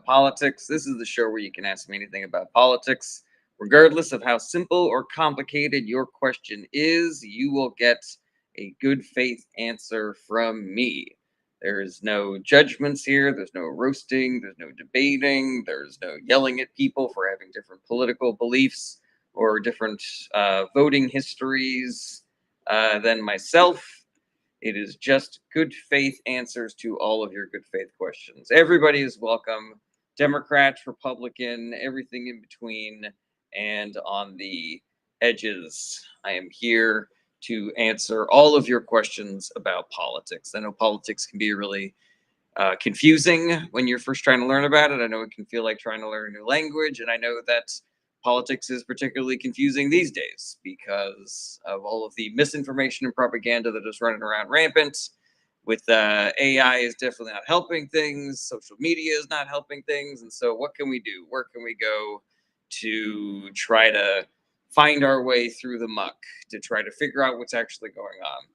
politics. This is the show where you can ask me anything about politics. Regardless of how simple or complicated your question is, you will get a good faith answer from me. There is no judgments here, there's no roasting, there's no debating, there's no yelling at people for having different political beliefs or different voting histories than myself. It is just good faith answers to all of your good faith questions. Everybody is welcome. Democrat, Republican, everything in between, and on the edges. I am here to answer all of your questions about politics. I know politics can be really confusing when you're first trying to learn about it. I know it can feel like trying to learn a new language, and I know that politics is particularly confusing these days because of all of the misinformation and propaganda that is running around rampant. With AI is definitely not helping things. Social media is not helping things. And so what can we do? Where can we go to try to find our way through the muck, to try to figure out what's actually going on?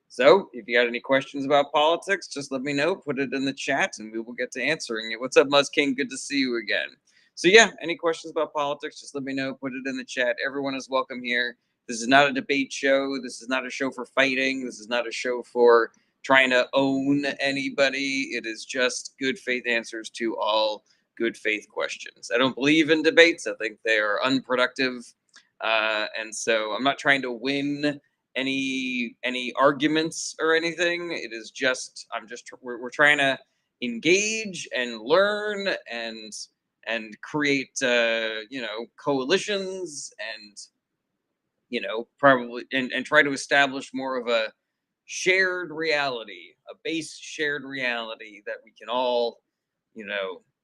So if you got any questions about politics, just let me know, put it in the chat, and we will get to answering it. What's up, Muzz King? Good to see you again. So yeah, any questions about politics, just let me know, put it in the chat. Everyone is welcome here. This is not a debate show. This is not a show for fighting. This is not a show for trying to own anybody. It is just good faith answers to all good faith questions. I don't believe in debates. I think they are unproductive. And so I'm not trying to win any arguments or anything. It is just we're trying to engage and learn and create coalitions and probably and try to establish more of a shared reality, a base shared reality that we can all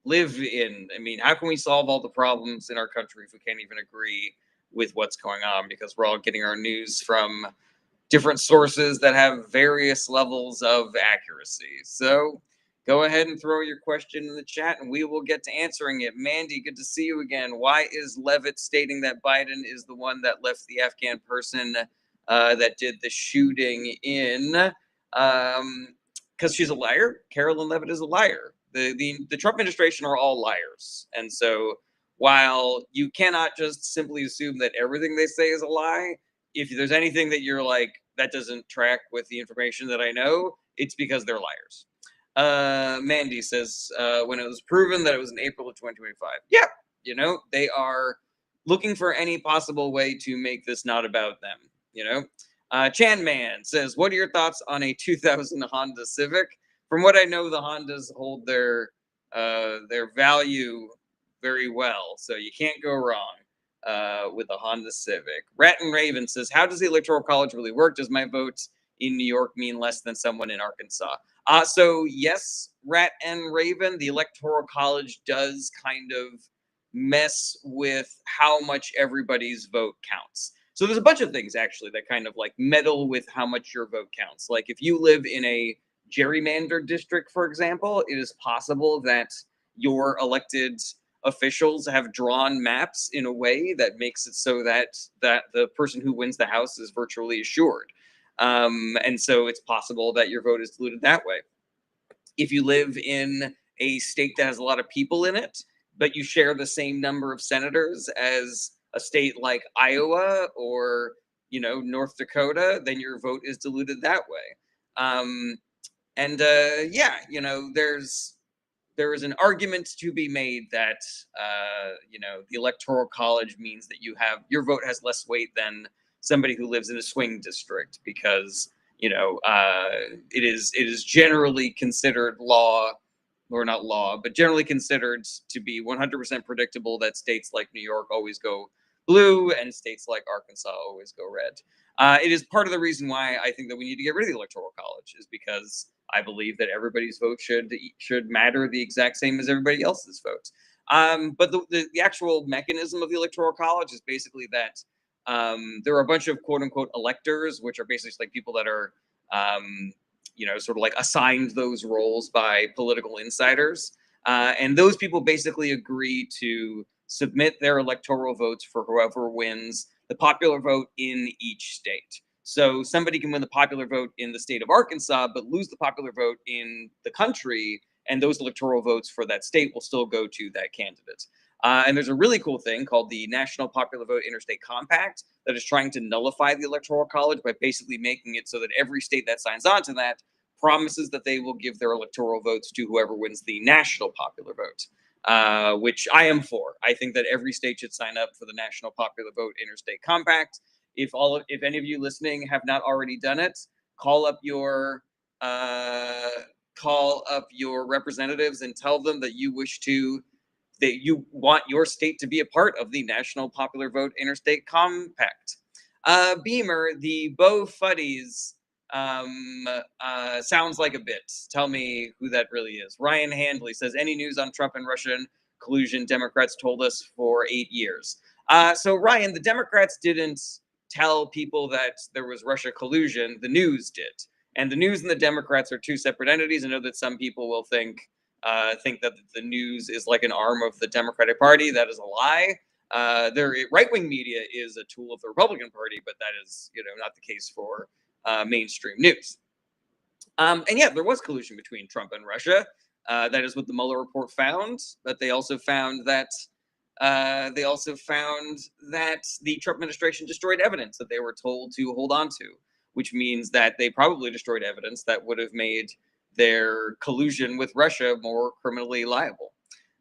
live in. I mean, how can we solve all the problems in our country if we can't even agree with what's going on, because we're all getting our news from different sources that have various levels of accuracy? So go ahead and throw your question in the chat and we will get to answering it. Mandy, good to see you again. Why is Levitt stating that Biden is the one that left the Afghan person that did the shooting in? Because she's a liar. Carolyn Levitt is a liar. The Trump administration are all liars. And so while you cannot just simply assume that everything they say is a lie, if there's anything that you're like, that doesn't track with the information that I know, it's because they're liars. Mandy says, when it was proven that it was in April of 2025. Yeah, they are looking for any possible way to make this not about them, Chan Man says, what are your thoughts on a 2000 Honda Civic? From what I know, the Hondas hold their value very well, so you can't go wrong with a Honda Civic. Rat and Raven says, how does the Electoral College really work? Does my vote in New York mean less than someone in Arkansas? So yes, Rat and Raven, the Electoral College does kind of mess with how much everybody's vote counts. So there's a bunch of things actually that kind of like meddle with how much your vote counts. Like if you live in a gerrymandered district, for example, it is possible that your elected officials have drawn maps in a way that makes it so that the person who wins the House is virtually assured. And so it's possible that your vote is diluted that way. If you live in a state that has a lot of people in it, but you share the same number of senators as a state like Iowa or, North Dakota, then your vote is diluted that way. There is an argument to be made that the Electoral College means that your vote has less weight than somebody who lives in a swing district, because it is generally considered law, or not law, but generally considered to be 100% predictable that states like New York always go blue and states like Arkansas always go red. It is part of the reason why I think that we need to get rid of the Electoral College, is because I believe that everybody's vote should matter the exact same as everybody else's votes. But the actual mechanism of the Electoral College is basically that there are a bunch of quote unquote electors, which are basically like people that are sort of like assigned those roles by political insiders. And those people basically agree to submit their electoral votes for whoever wins the popular vote in each state. So somebody can win the popular vote in the state of Arkansas, but lose the popular vote in the country, and those electoral votes for that state will still go to that candidate. And there's a really cool thing called the National Popular Vote Interstate Compact that is trying to nullify the Electoral College by basically making it so that every state that signs on to that promises that they will give their electoral votes to whoever wins the national popular vote, which I am for. I think that every state should sign up for the National Popular Vote Interstate Compact. If any of you listening have not already done it, call up your representatives and tell them that you want your state to be a part of the National Popular Vote Interstate Compact. Beamer, the Beau Fuddies sounds like a bit. Tell me who that really is. Ryan Handley says, any news on Trump and Russian collusion? Democrats told us for 8 years. So Ryan, the Democrats didn't tell people that there was Russia collusion. The news did. And the news and the Democrats are two separate entities. I know that some people will think that the news is like an arm of the Democratic Party. That is a lie. Their right-wing media is a tool of the Republican Party, but that is, not the case for mainstream news. And yeah, there was collusion between Trump and Russia. That is what the Mueller report found. But they also found that the Trump administration destroyed evidence that they were told to hold on to, which means that they probably destroyed evidence that would have made their collusion with Russia more criminally liable.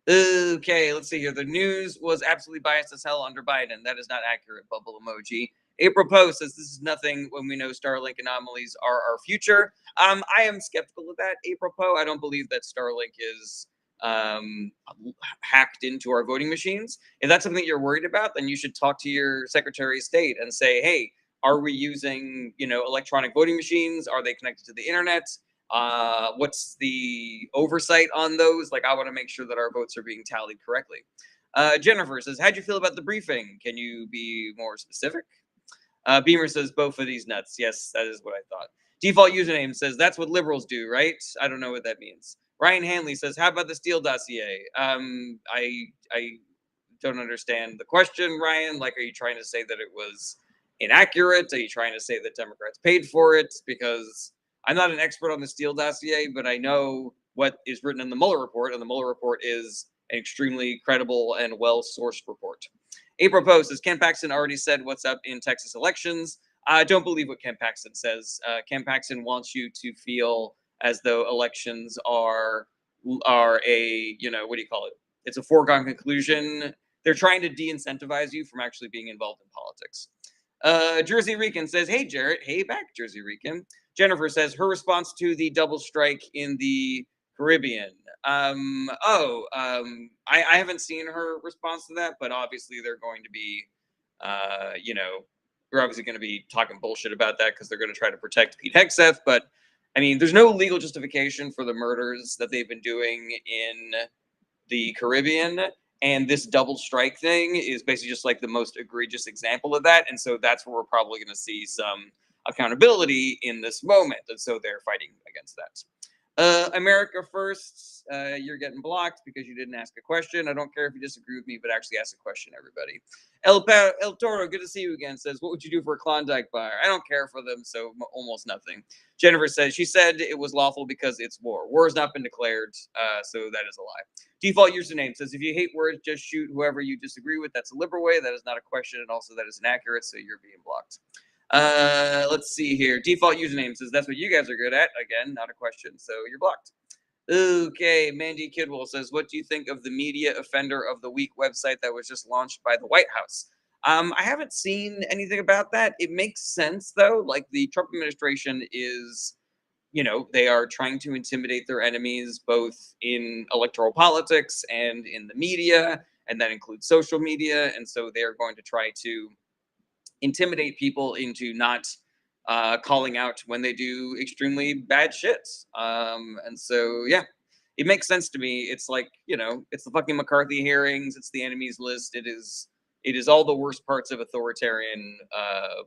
Okay, let's see here. The news was absolutely biased as hell under Biden. That is not accurate, bubble emoji. April Post says this is nothing when we know Starlink anomalies are our future. I am skeptical of that, April Poe. I don't believe that Starlink is hacked into our voting machines. If that's something you're worried about, then you should talk to your Secretary of State and say, hey, are we using, electronic voting machines? Are they connected to the internet? What's the oversight on those? Like, I want to make sure that our votes are being tallied correctly. Jennifer says, how'd you feel about the briefing? Can you be more specific? Beamer says, both of these nuts. Yes, that is what I thought. Default username says, that's what liberals do, right? I don't know what that means. Ryan Hanley says, how about the Steele dossier? I don't understand the question, Ryan. Like, are you trying to say that it was inaccurate? Are you trying to say that Democrats paid for it? Because I'm not an expert on the Steele dossier, but I know what is written in the Mueller report, and the Mueller report is an extremely credible and well-sourced report. April Post says, Ken Paxton already said what's up in Texas elections. I don't believe what Ken Paxton says. Ken Paxton wants you to feel as though elections are a, what do you call it? It's a foregone conclusion. They're trying to de-incentivize you from actually being involved in politics. Jersey Rican says, hey, Jarrett. Hey, back, Jersey Rican. Jennifer says, her response to the double strike in the Caribbean. I haven't seen her response to that, but obviously they're going to be, we're obviously going to be talking bullshit about that because they're going to try to protect Pete Hegseth. But I mean, there's no legal justification for the murders that they've been doing in the Caribbean. And this double strike thing is basically just like the most egregious example of that. And so that's where we're probably going to see some accountability in this moment. And so they're fighting against that. America First, you're getting blocked because you didn't ask a question. I don't care if you disagree with me, but actually ask a question, everybody. El Toro, good to see you again, says, what would you do for a Klondike bar? I don't care for them, so almost nothing. Jennifer says, she said it was lawful because it's war. War has not been declared, so that is a lie. Default username says, if you hate words, just shoot whoever you disagree with. That's a liberal way. That is not a question, and also that is inaccurate, so you're being blocked. Let's see here. Default username says that's what you guys are good at. Again, not a question, so you're blocked. Okay, Mandy Kidwell says, what do you think of the Media Offender of the Week website that was just launched by the White House? I haven't seen anything about that. It makes sense, though. Like, the Trump administration is, they are trying to intimidate their enemies, both in electoral politics and in the media, and that includes social media. And so they're going to try to intimidate people into not calling out when they do extremely bad shit. And so, yeah, it makes sense to me. It's like, it's the fucking McCarthy hearings. It's the enemies list. It is all the worst parts of authoritarian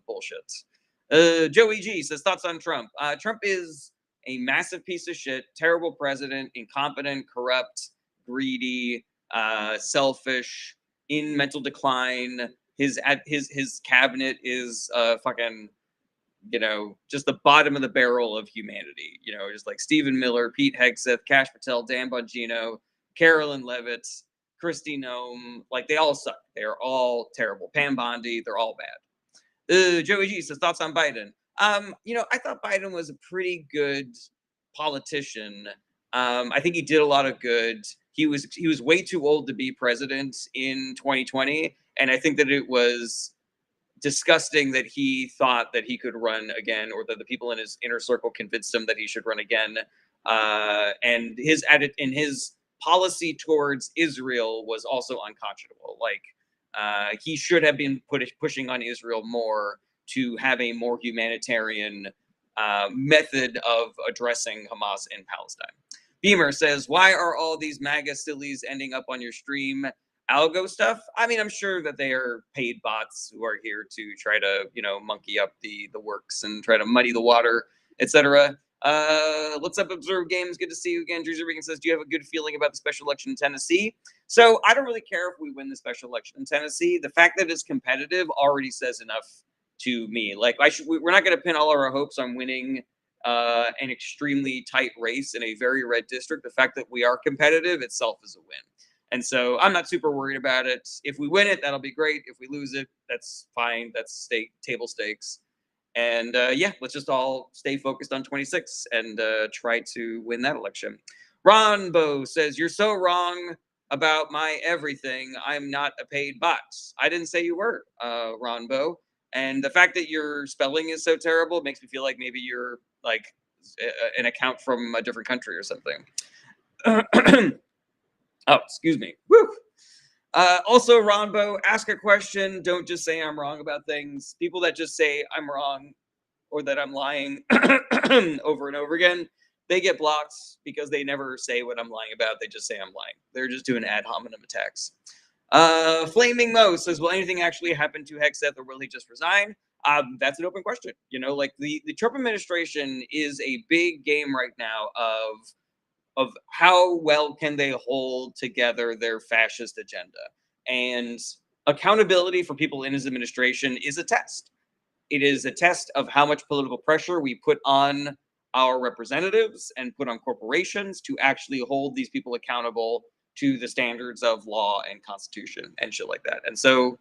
bullshit. Joey G says, thoughts on Trump. Trump is a massive piece of shit, terrible president, incompetent, corrupt, greedy, selfish, in mental decline. His cabinet is fucking just the bottom of the barrel of humanity. Just like Stephen Miller, Pete Hegseth, Kash Patel, Dan Bongino, Carolyn Levitt, Kristi Noem. Like, they all suck. They're all terrible. Pam Bondi, they're all bad. Joey G says, thoughts on Biden? I thought Biden was a pretty good politician. I think he did a lot of good. He was way too old to be president in 2020, and I think that it was disgusting that he thought that he could run again, or that the people in his inner circle convinced him that he should run again. And his policy towards Israel was also unconscionable. Like, he should have been pushing on Israel more to have a more humanitarian method of addressing Hamas in Palestine. Beamer says, why are all these MAGA sillies ending up on your stream? Algo stuff? I mean, I'm sure that they are paid bots who are here to try to, monkey up the works and try to muddy the water, etc. What's up, Observe Games? Good to see you again. Drew Regan says, do you have a good feeling about the special election in Tennessee? So I don't really care if we win the special election in Tennessee. The fact that it's competitive already says enough to me. Like, we're not going to pin all our hopes on winning an extremely tight race in a very red district. The fact that we are competitive itself is a win. And so I'm not super worried about it. If we win it, that'll be great. If we lose it, that's fine. That's table stakes. And let's just all stay focused on 26 and try to win that election. Ronbo says, you're so wrong about my everything. I'm not a paid bot. I didn't say you were, Ronbo. And the fact that your spelling is so terrible makes me feel like maybe you're like an account from a different country or something. Oh, excuse me. Woo! Also, Ronbo, ask a question. Don't just say I'm wrong about things. People that just say I'm wrong or that I'm lying over and over again, they get blocked because they never say what I'm lying about. They just say I'm lying. They're just doing ad hominem attacks. Flaming Mo says, will anything actually happen to Hegseth, or will he just resign? That's an open question. Like the Trump administration is a big game right now of how well can they hold together their fascist agenda. And accountability for people in his administration is a test. It is a test of how much political pressure we put on our representatives and put on corporations to actually hold these people accountable to the standards of law and constitution and shit like that. And so,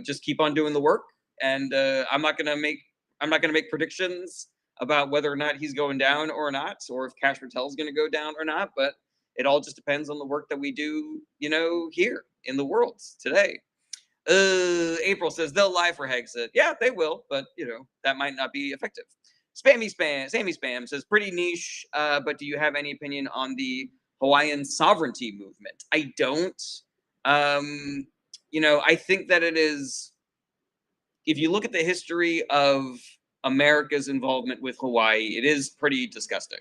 just keep on doing the work. And I'm not gonna make predictions about whether or not he's going down or not, or if Kash Patel is going to go down or not. But it all just depends on the work that we do, here in the world today. April says they'll lie for Hegseth. Yeah, they will, but that might not be effective. Sammy Spam says pretty niche, but do you have any opinion on the Hawaiian sovereignty movement? I don't. I think that it is, if you look at the history of America's involvement with Hawaii, it is pretty disgusting.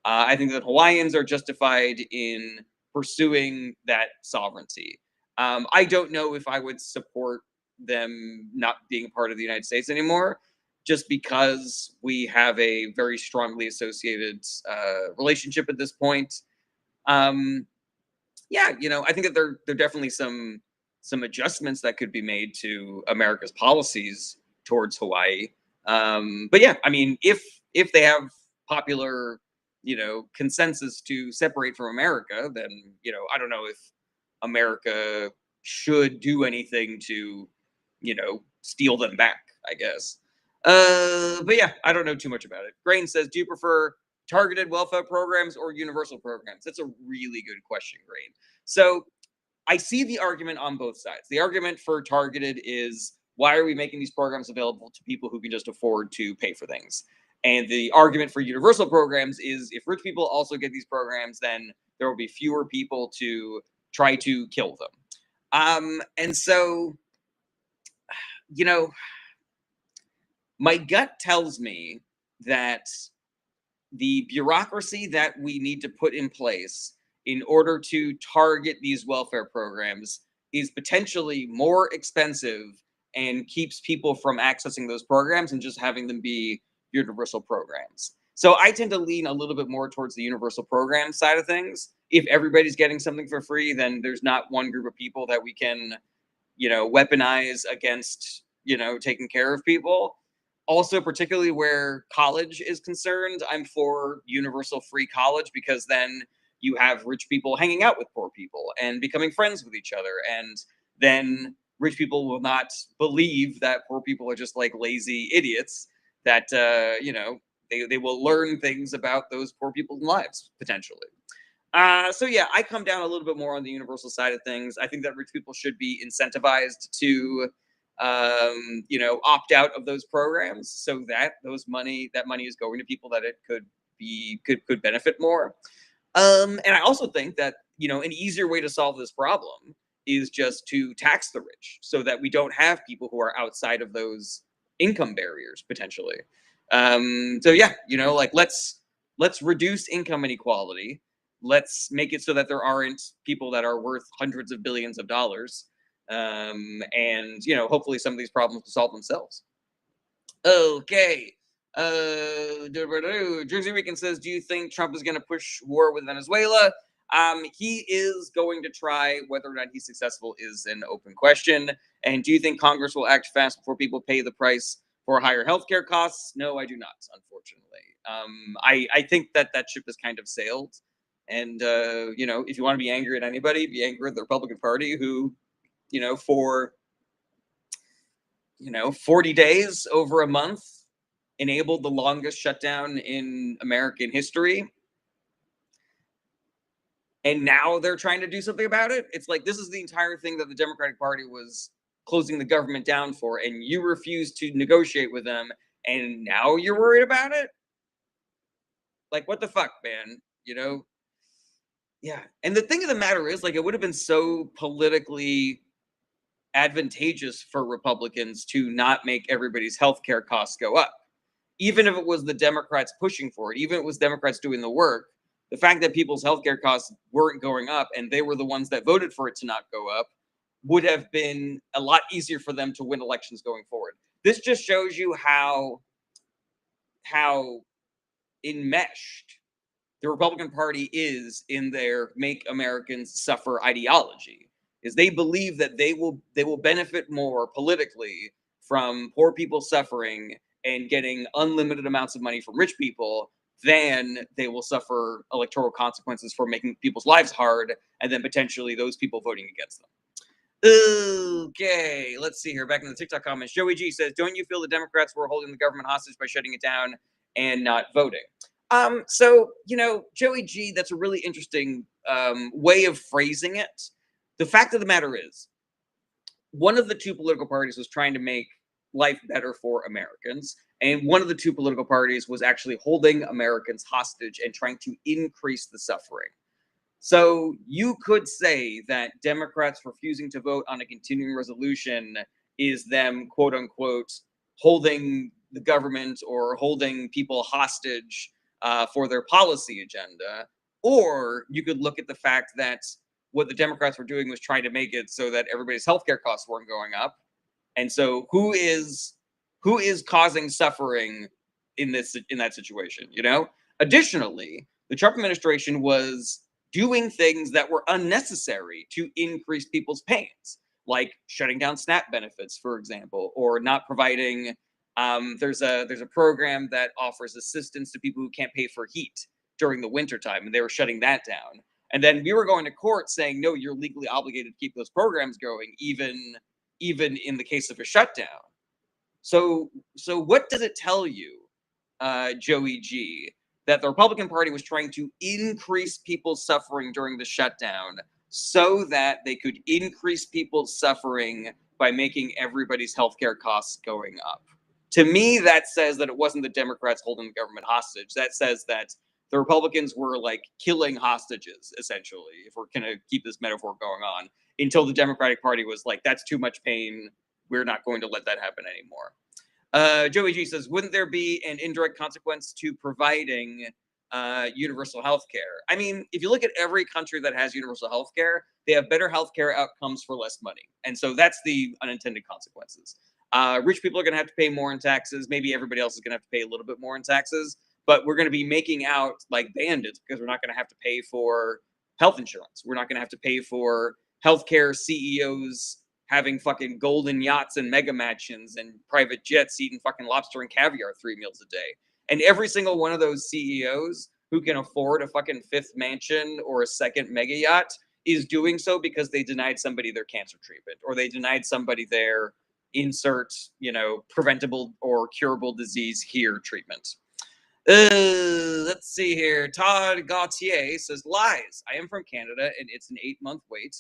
I think that Hawaiians are justified in pursuing that sovereignty. I don't know if I would support them not being a part of the United States anymore, just because we have a very strongly associated relationship at this point. I think that there are definitely some adjustments that could be made to America's policies towards Hawaii. But yeah, I mean, if they have popular, consensus to separate from America, then, I don't know if America should do anything to, steal them back, I guess. But yeah, I don't know too much about it. Grain says, do you prefer targeted welfare programs or universal programs? That's a really good question, Grain. So I see the argument on both sides. The argument for targeted is, why are we making these programs available to people who can just afford to pay for things? And the argument for universal programs is, if rich people also get these programs, then there will be fewer people to try to kill them. And so, my gut tells me that the bureaucracy that we need to put in place in order to target these welfare programs is potentially more expensive and keeps people from accessing those programs and just having them be universal programs. So I tend to lean a little bit more towards the universal program side of things. If everybody's getting something for free, then there's not one group of people that we can, weaponize against, taking care of people. Also, particularly where college is concerned, I'm for universal free college, because then you have rich people hanging out with poor people and becoming friends with each other. And then rich people will not believe that poor people are just like lazy idiots, that, they will learn things about those poor people's lives potentially. So yeah, I come down a little bit more on the universal side of things. I think that rich people should be incentivized to, opt out of those programs, so that that money is going to people that it could benefit more. And I also think that, an easier way to solve this problem is just to tax the rich, so that we don't have people who are outside of those income barriers potentially. So yeah, like let's reduce income inequality. Let's make it so that there aren't people that are worth hundreds of billions of dollars. And hopefully some of these problems will solve themselves. Okay. Jersey Weekend says, "Do you think Trump is going to push war with Venezuela?" He is going to try. Whether or not he's successful is an open question. And do you think Congress will act fast before people pay the price for higher healthcare costs? No, I do not, unfortunately. I think that ship has kind of sailed. And if you want to be angry at anybody, be angry at the Republican Party, who, for 40 days, over a month, enabled the longest shutdown in American history. And now they're trying to do something about it. It's like, this is the entire thing that the Democratic Party was closing the government down for, and you refuse to negotiate with them, and now you're worried about it? Like, what the fuck, man? Yeah. And the thing of the matter is, like, it would have been so politically advantageous for Republicans to not make everybody's healthcare costs go up. Even if it was the Democrats pushing for it, even if it was Democrats doing the work, the fact that people's healthcare costs weren't going up and they were the ones that voted for it to not go up would have been a lot easier for them to win elections going forward. This just shows you how enmeshed the Republican Party is in their "Make Americans Suffer" ideology. Is they believe that they will benefit more politically from poor people suffering and getting unlimited amounts of money from rich people than they will suffer electoral consequences for making people's lives hard, and then potentially those people voting against them. Okay, let's see here. Back in the TikTok comments, Joey G says, "Don't you feel the Democrats were holding the government hostage by shutting it down and not voting?" So Joey G, that's a really interesting way of phrasing it. The fact of the matter is, one of the two political parties was trying to make life better for Americans, and one of the two political parties was actually holding Americans hostage and trying to increase the suffering. So you could say that Democrats refusing to vote on a continuing resolution is them, quote unquote, holding the government or holding people hostage for their policy agenda. Or you could look at the fact that what the Democrats were doing was trying to make it so that everybody's healthcare costs weren't going up. And so who is causing suffering in that situation, Additionally, the Trump administration was doing things that were unnecessary to increase people's pains, like shutting down SNAP benefits, for example, or not providing. There's a program that offers assistance to people who can't pay for heat during the wintertime, and they were shutting that down. And then we were going to court saying, no, you're legally obligated to keep those programs going, even in the case of a shutdown. So what does it tell you, Joey G, that the Republican Party was trying to increase people's suffering during the shutdown so that they could increase people's suffering by making everybody's healthcare costs going up? To me, that says that it wasn't the Democrats holding the government hostage. That says that the Republicans were like killing hostages, essentially, if we're going to keep this metaphor going on, until the Democratic Party was like, that's too much pain. We're not going to let that happen anymore. Joey G says, wouldn't there be an indirect consequence to providing universal health care? I mean, if you look at every country that has universal health care, they have better health care outcomes for less money. And so that's the unintended consequences. Rich people are going to have to pay more in taxes. Maybe everybody else is going to have to pay a little bit more in taxes. But we're going to be making out like bandits because we're not going to have to pay for health insurance. We're not going to have to pay for healthcare CEOs' having fucking golden yachts and mega mansions and private jets, eating fucking lobster and caviar 3 meals a day. And every single one of those CEOs who can afford a fucking fifth mansion or a second mega yacht is doing so because they denied somebody their cancer treatment, or they denied somebody their insert, preventable or curable disease here treatment. Let's see here. Todd Gautier says, lies. I am from Canada and it's an 8-month wait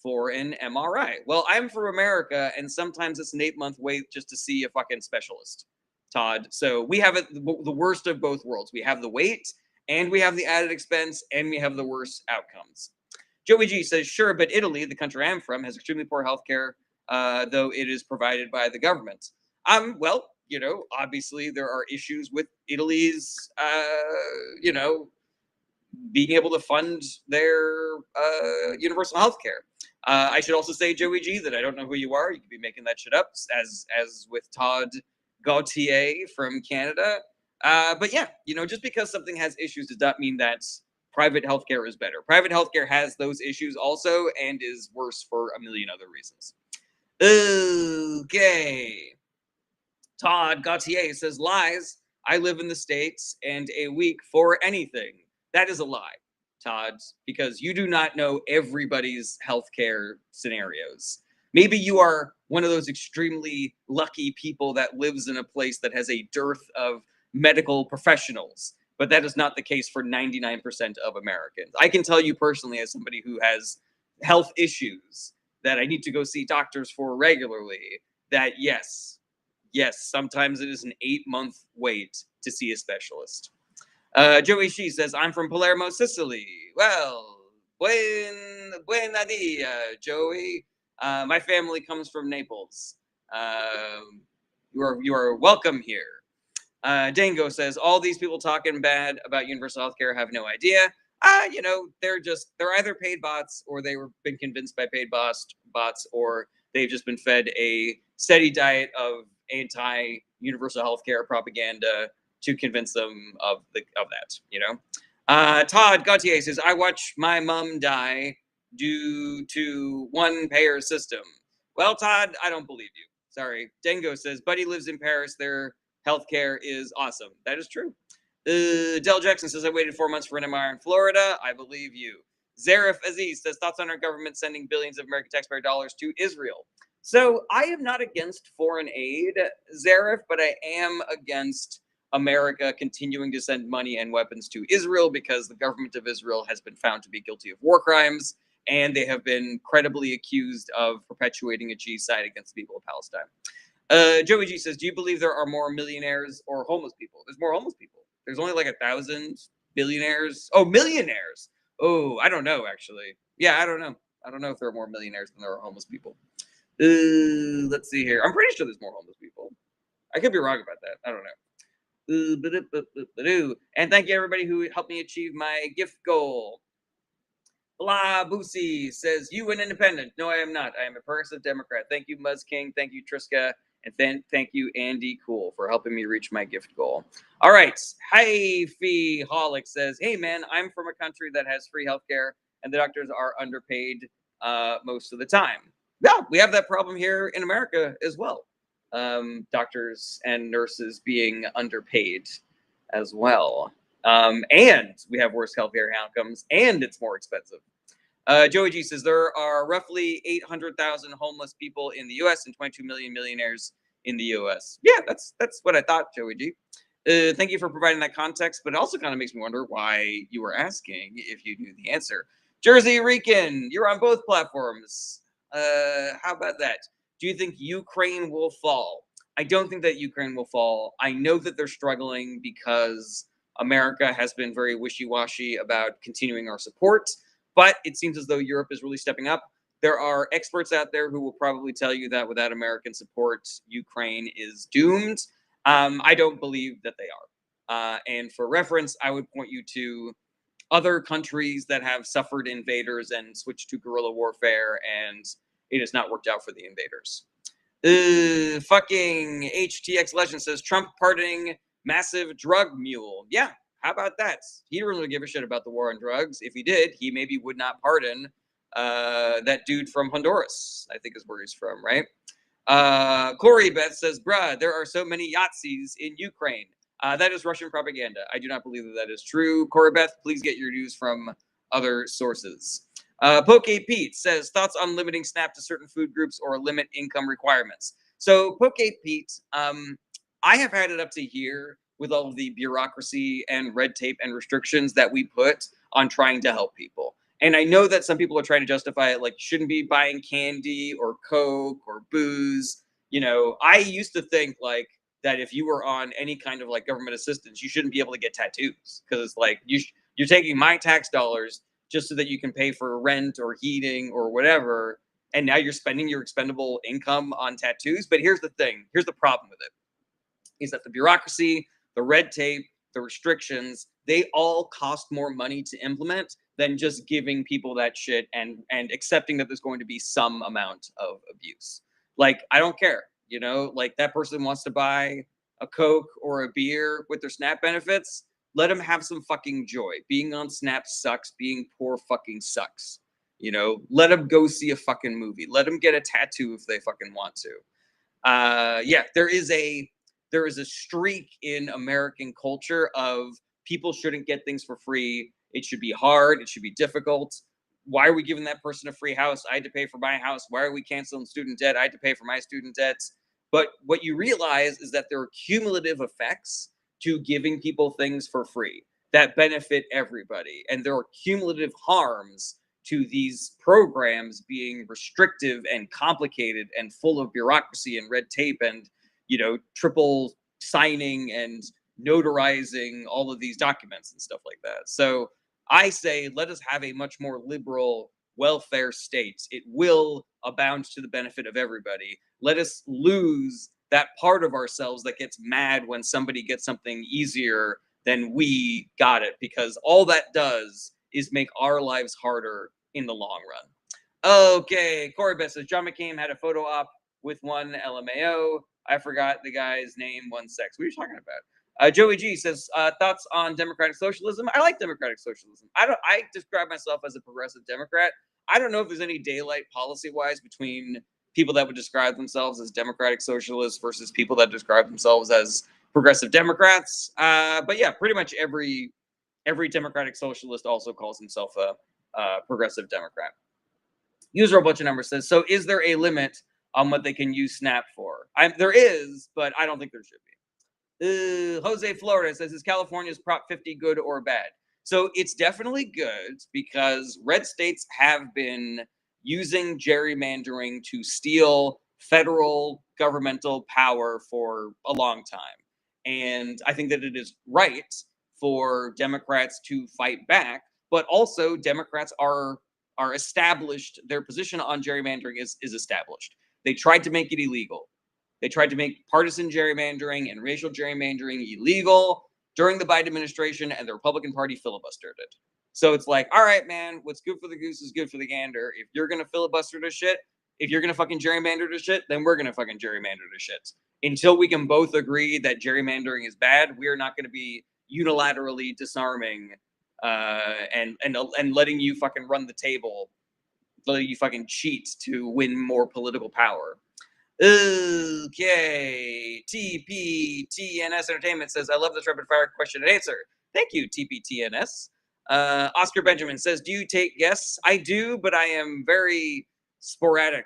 for an MRI. Well, I'm from America and sometimes it's an 8-month wait just to see a fucking specialist, Todd. So we have the worst of both worlds. We have the wait and we have the added expense and we have the worst outcomes. Joey G says, sure, but Italy, the country I'm from, has extremely poor healthcare, though it is provided by the government. Well, obviously there are issues with Italy's, being able to fund their universal health care. I should also say, Joey G, that I don't know who you are. You could be making that shit up, as with Todd Gautier from Canada. But yeah, just because something has issues does not mean that private healthcare is better. Private healthcare has those issues also and is worse for a million other reasons. Okay. Todd Gautier says, lies. I live in the States and a week for anything. That is a lie, Todd, because you do not know everybody's healthcare scenarios. Maybe you are one of those extremely lucky people that lives in a place that has a dearth of medical professionals, but that is not the case for 99% of Americans. I can tell you personally, as somebody who has health issues that I need to go see doctors for regularly, that yes, sometimes it is an 8-month wait to see a specialist. Joey Shee says, I'm from Palermo, Sicily. Well, buena dia, Joey. My family comes from Naples. You are welcome here. Dango says, all these people talking bad about universal healthcare have no idea. They're either paid bots or they were been convinced by paid bots, or they've just been fed a steady diet of anti-universal healthcare propaganda to convince them of that. Todd Gautier says, I watch my mom die due to one payer system. Well, Todd, I don't believe you. Sorry. Dango says, buddy lives in Paris. Their healthcare is awesome. That is true. Del Jackson says, I waited 4 months for an MRI in Florida. I believe you. Zarif Aziz says, thoughts on our government sending billions of American taxpayer dollars to Israel. So I am not against foreign aid, Zarif, but I am against America continuing to send money and weapons to Israel because the government of Israel has been found to be guilty of war crimes, and they have been credibly accused of perpetuating a genocide against the people of Palestine. Joey G says, do you believe there are more millionaires or homeless people? There's more homeless people. There's only like 1,000 billionaires. Oh, millionaires. Oh, I don't know, actually. Yeah, I don't know. I don't know if there are more millionaires than there are homeless people. Let's see here. I'm pretty sure there's more homeless people. I could be wrong about that. I don't know. And thank you, everybody who helped me achieve my gift goal. Blah Boosie says, you an independent. No, I am not. I am a progressive Democrat. Thank you, Muzz King. Thank you, Triska. And thank you, Andy Cool, for helping me reach my gift goal. All right. Hi, Fee Holic says, hey, man, I'm from a country that has free healthcare and the doctors are underpaid most of the time. Yeah, we have that problem here in America as well. Doctors and nurses being underpaid as well. And we have worse healthcare outcomes and it's more expensive. Joey G says there are roughly 800,000 homeless people in the U.S. and 22 million millionaires in the U.S. Yeah, that's what I thought, Joey G. Thank you for providing that context, but it also kind of makes me wonder why you were asking if you knew the answer. Jersey Rican, you're on both platforms. How about that? Do you think Ukraine will fall? I don't think that Ukraine will fall. I know that they're struggling because America has been very wishy-washy about continuing our support, but it seems as though Europe is really stepping up. There are experts out there who will probably tell you that without American support, Ukraine is doomed. I don't believe that they are. And for reference, I would point you to other countries that have suffered invaders and switched to guerrilla warfare, and it has not worked out for the invaders. Fucking HTX Legend says, Trump pardoning massive drug mule. Yeah, how about that? He didn't really give a shit about the war on drugs. If he did, he maybe would not pardon That dude from Honduras, I think is where he's from, right? Corey Beth says, bruh, there are so many Yahtzees in Ukraine. That is Russian propaganda. I do not believe that that is true. Corey Beth, please get your news from other sources. Poke Pete says, thoughts on limiting SNAP to certain food groups or limit income requirements. So Poke Pete, I have had it up to here with all of the bureaucracy and red tape and restrictions that we put on trying to help people. And I know that some people are trying to justify it, like, shouldn't be buying candy or Coke or booze. You know, I used to think like that if you were on any kind of like government assistance, you shouldn't be able to get tattoos because it's like you're taking my tax dollars just so that you can pay for rent or heating or whatever, and now you're spending your expendable income on tattoos. But here's the thing: here's the problem with it is that the bureaucracy, the red tape, the restrictions, they all cost more money to implement than just giving people that shit and accepting that there's going to be some amount of abuse. Like, I don't care, you know, like that person wants to buy a Coke or a beer with their SNAP benefits, let them have some fucking joy. Being on SNAP sucks, being poor fucking sucks. You know, let them go see a fucking movie. Let them get a tattoo if they fucking want to. Yeah, there is a streak in American culture of people shouldn't get things for free. It should be hard. It should be difficult. Why are we giving that person a free house? I had to pay for my house. Why are we canceling student debt? I had to pay for my student debts. But what you realize is that there are cumulative effects to giving people things for free that benefit everybody. And there are cumulative harms to these programs being restrictive and complicated and full of bureaucracy and red tape and, you know, triple signing and notarizing all of these documents and stuff like that. So I say, let us have a much more liberal welfare state. It will abound to the benefit of everybody. Let us lose that part of ourselves that gets mad when somebody gets something easier than we got it, because all that does is make our lives harder in the long run. Okay, Corey Best says John McCain had a photo op with one LMAO. I forgot the guy's name. 1 sec. What are you talking about? Joey G says thoughts on democratic socialism. I like democratic socialism. I describe myself as a progressive Democrat. I don't know if there's any daylight policy-wise between people that would describe themselves as democratic socialists versus people that describe themselves as progressive Democrats. But yeah, pretty much every democratic socialist also calls himself a progressive Democrat. User a bunch of numbers says, so is there a limit on what they can use SNAP for? There is, but I don't think there should be. Jose Flores says, is California's Prop 50 good or bad? So it's definitely good because red states have been using gerrymandering to steal federal governmental power for a long time. And I think that it is right for Democrats to fight back, but also Democrats are established. Their position on gerrymandering is established. They tried to make it illegal. They tried to make partisan gerrymandering and racial gerrymandering illegal during the Biden administration, and the Republican Party filibustered it. So it's like, all right, man, what's good for the goose is good for the gander. If you're going to filibuster this shit, if you're going to fucking gerrymander this shit, then we're going to fucking gerrymander this shit. Until we can both agree that gerrymandering is bad, we are not going to be unilaterally disarming and letting you fucking run the table, letting you fucking cheat to win more political power. Okay, TPTNS Entertainment says, I love this rapid fire question and answer. Thank you, TPTNS. Oscar Benjamin says, do you take guests? I do, but I am very sporadic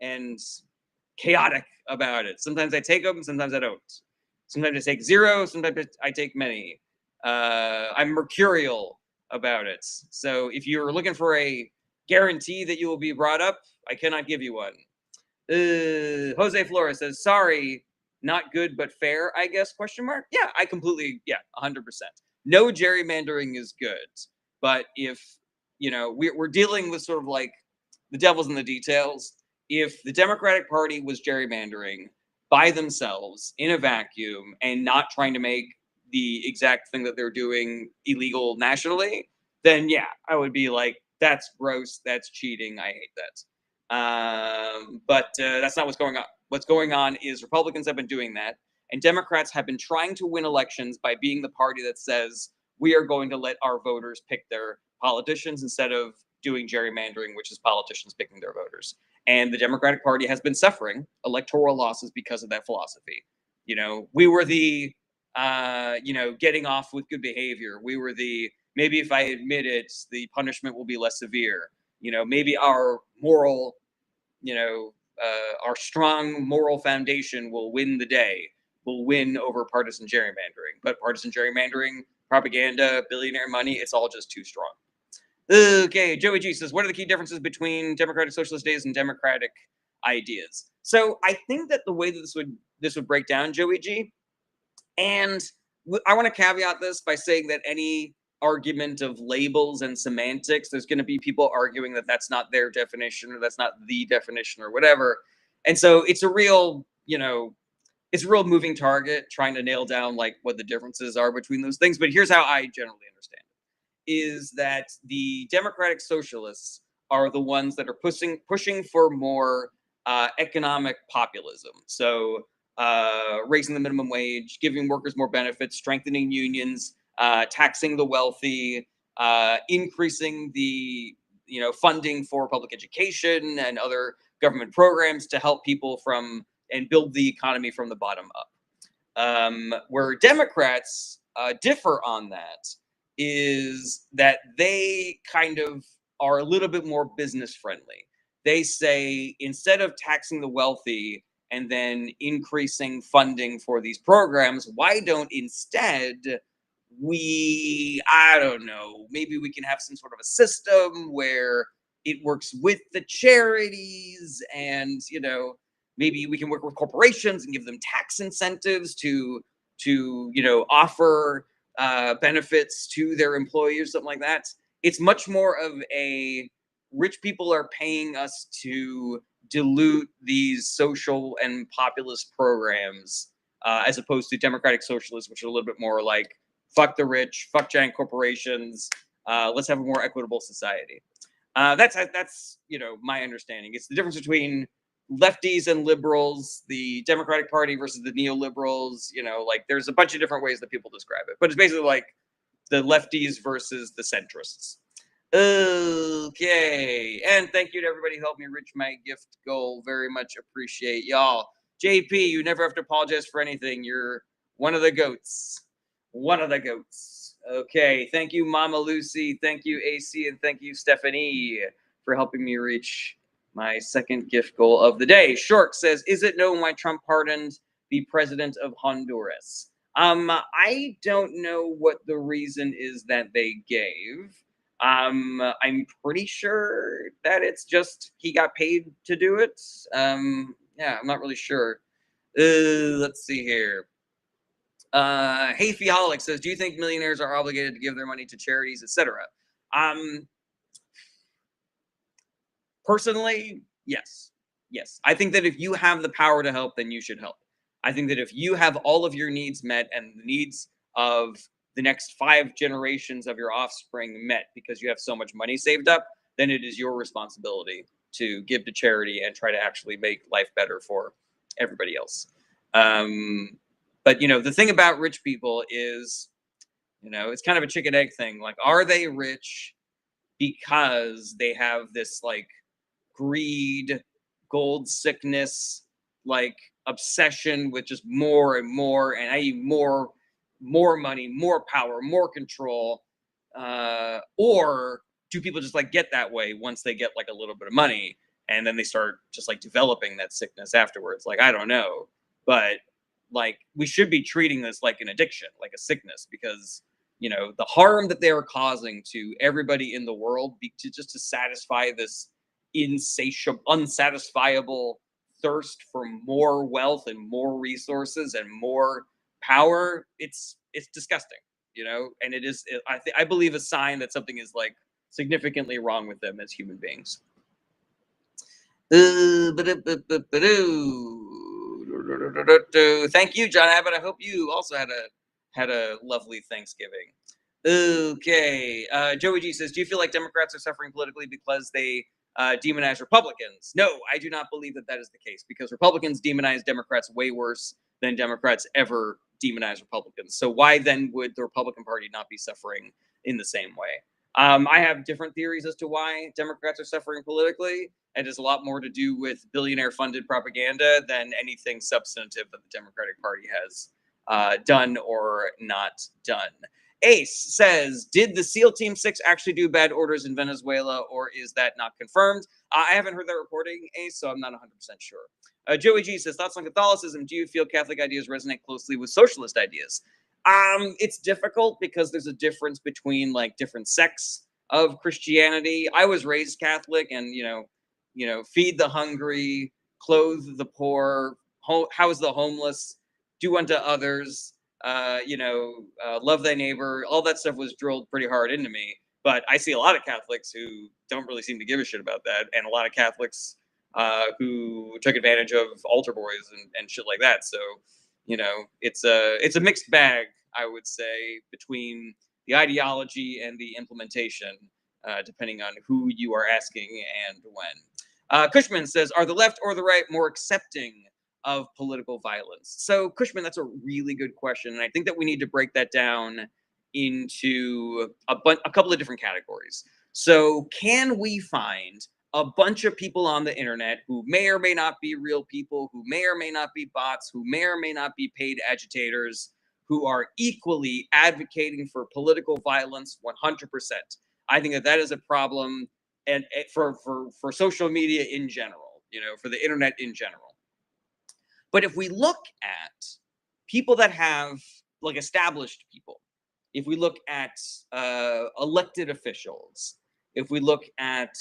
and chaotic about it. Sometimes I take them, sometimes I don't. Sometimes I take zero, sometimes I take many. I'm mercurial about it. So if you're looking for a guarantee that you will be brought up, I cannot give you one. Jose Flores says, sorry, not good but fair, I guess, question mark. Yeah, I completely, 100%. No gerrymandering is good. But if, you know, we're dealing with sort of like the devil's in the details. If the Democratic Party was gerrymandering by themselves in a vacuum and not trying to make the exact thing that they're doing illegal nationally, then yeah, I would be like, that's gross, that's cheating, I hate that. But that's not what's going on. What's going on is Republicans have been doing that, and Democrats have been trying to win elections by being the party that says we are going to let our voters pick their politicians instead of doing gerrymandering, which is politicians picking their voters. And the Democratic Party has been suffering electoral losses because of that philosophy. We were the, getting off with good behavior. We were the, maybe if I admit it, the punishment will be less severe. Maybe our moral, our strong moral foundation will win the day, will win over partisan gerrymandering. But partisan gerrymandering, propaganda, billionaire money, it's all just too strong. Okay, Joey G says, what are the key differences between democratic socialist days and democratic ideas? So I think that the way that this would break down, Joey G, and I want to caveat this by saying that any argument of labels and semantics, there's going to be people arguing that that's not their definition or that's not the definition or whatever. And so it's a real, it's a real moving target trying to nail down like what the differences are between those things. But here's how I generally understand it. Is that the democratic socialists are the ones that are pushing for more economic populism. So raising the minimum wage, giving workers more benefits, strengthening unions, taxing the wealthy, increasing the funding for public education and other government programs to help people and build the economy from the bottom up. Where Democrats differ on that is that they kind of are a little bit more business friendly. They say instead of taxing the wealthy and then increasing funding for these programs, why don't instead I don't know, maybe we can have some sort of a system where it works with the charities and, maybe we can work with corporations and give them tax incentives to offer benefits to their employees, something like that. It's much more of a rich people are paying us to dilute these social and populist programs, as opposed to democratic socialists, which are a little bit more like fuck the rich, fuck giant corporations. Let's have a more equitable society. That's my understanding. It's the difference between lefties and liberals, the Democratic Party versus the neoliberals. Like there's a bunch of different ways that people describe it, but it's basically like the lefties versus the centrists. Okay, and thank you to everybody who helped me reach my gift goal. Very much appreciate y'all. JP, you never have to apologize for anything. You're one of the goats. One of the goats. Okay, thank you, Mama Lucy. Thank you, AC, and thank you, Stephanie, for helping me reach my second gift goal of the day. Shork says, is it known why Trump pardoned the president of Honduras? I don't know what the reason is that they gave. I'm pretty sure that it's just he got paid to do it. Yeah, I'm not really sure. Let's see here. Hey Theologic says, do you think millionaires are obligated to give their money to charities, etc.? Personally, yes. I think that if you have the power to help, then you should help. I think that if you have all of your needs met and the needs of the next 5 generations of your offspring met because you have so much money saved up, then it is your responsibility to give to charity and try to actually make life better for everybody else. But the thing about rich people is, it's kind of a chicken egg thing. Like, are they rich because they have this like greed, gold sickness, like obsession with just more and more, and I need more money, more power, more control, or do people just like get that way once they get like a little bit of money and then they start just like developing that sickness afterwards? Like, I don't know, but like we should be treating this like an addiction, like a sickness, because the harm that they are causing to everybody in the world just to satisfy this insatiable, unsatisfiable thirst for more wealth and more resources and more power, it's disgusting, and it is, I believe, a sign that something is like significantly wrong with them as human beings. Thank you, John Abbott. I hope you also had a lovely Thanksgiving. Okay, Joey G says, do you feel like Democrats are suffering politically because they demonize Republicans? No, I do not believe that is the case, because Republicans demonize Democrats way worse than Democrats ever demonize Republicans. So why then would the Republican Party not be suffering in the same way? I have different theories as to why Democrats are suffering politically. It has a lot more to do with billionaire funded propaganda than anything substantive that the Democratic Party has done or not done. Ace says, did the SEAL Team 6 actually do bad orders in Venezuela, or is that not confirmed? I haven't heard that reporting, Ace, so I'm not 100% sure. Joey G says, thoughts on Catholicism? Do you feel Catholic ideas resonate closely with socialist ideas? It's difficult because there's a difference between like different sects of Christianity. I was raised Catholic, and feed the hungry, clothe the poor, house the homeless, do unto others, love thy neighbor. All that stuff was drilled pretty hard into me. But I see a lot of Catholics who don't really seem to give a shit about that, and a lot of Catholics who took advantage of altar boys and shit like that. So, it's a mixed bag, I would say, between the ideology and the implementation, depending on who you are asking and when. Cushman says, are the left or the right more accepting of political violence? So, Cushman, that's a really good question. And I think that we need to break that down into a couple of different categories. So, can we find a bunch of people on the internet who may or may not be real people, who may or may not be bots, who may or may not be paid agitators, who are equally advocating for political violence 100%? I think that is a problem, and for social media in general, for the internet in general. But if we look at people that have, like, established people, if we look at elected officials, if we look at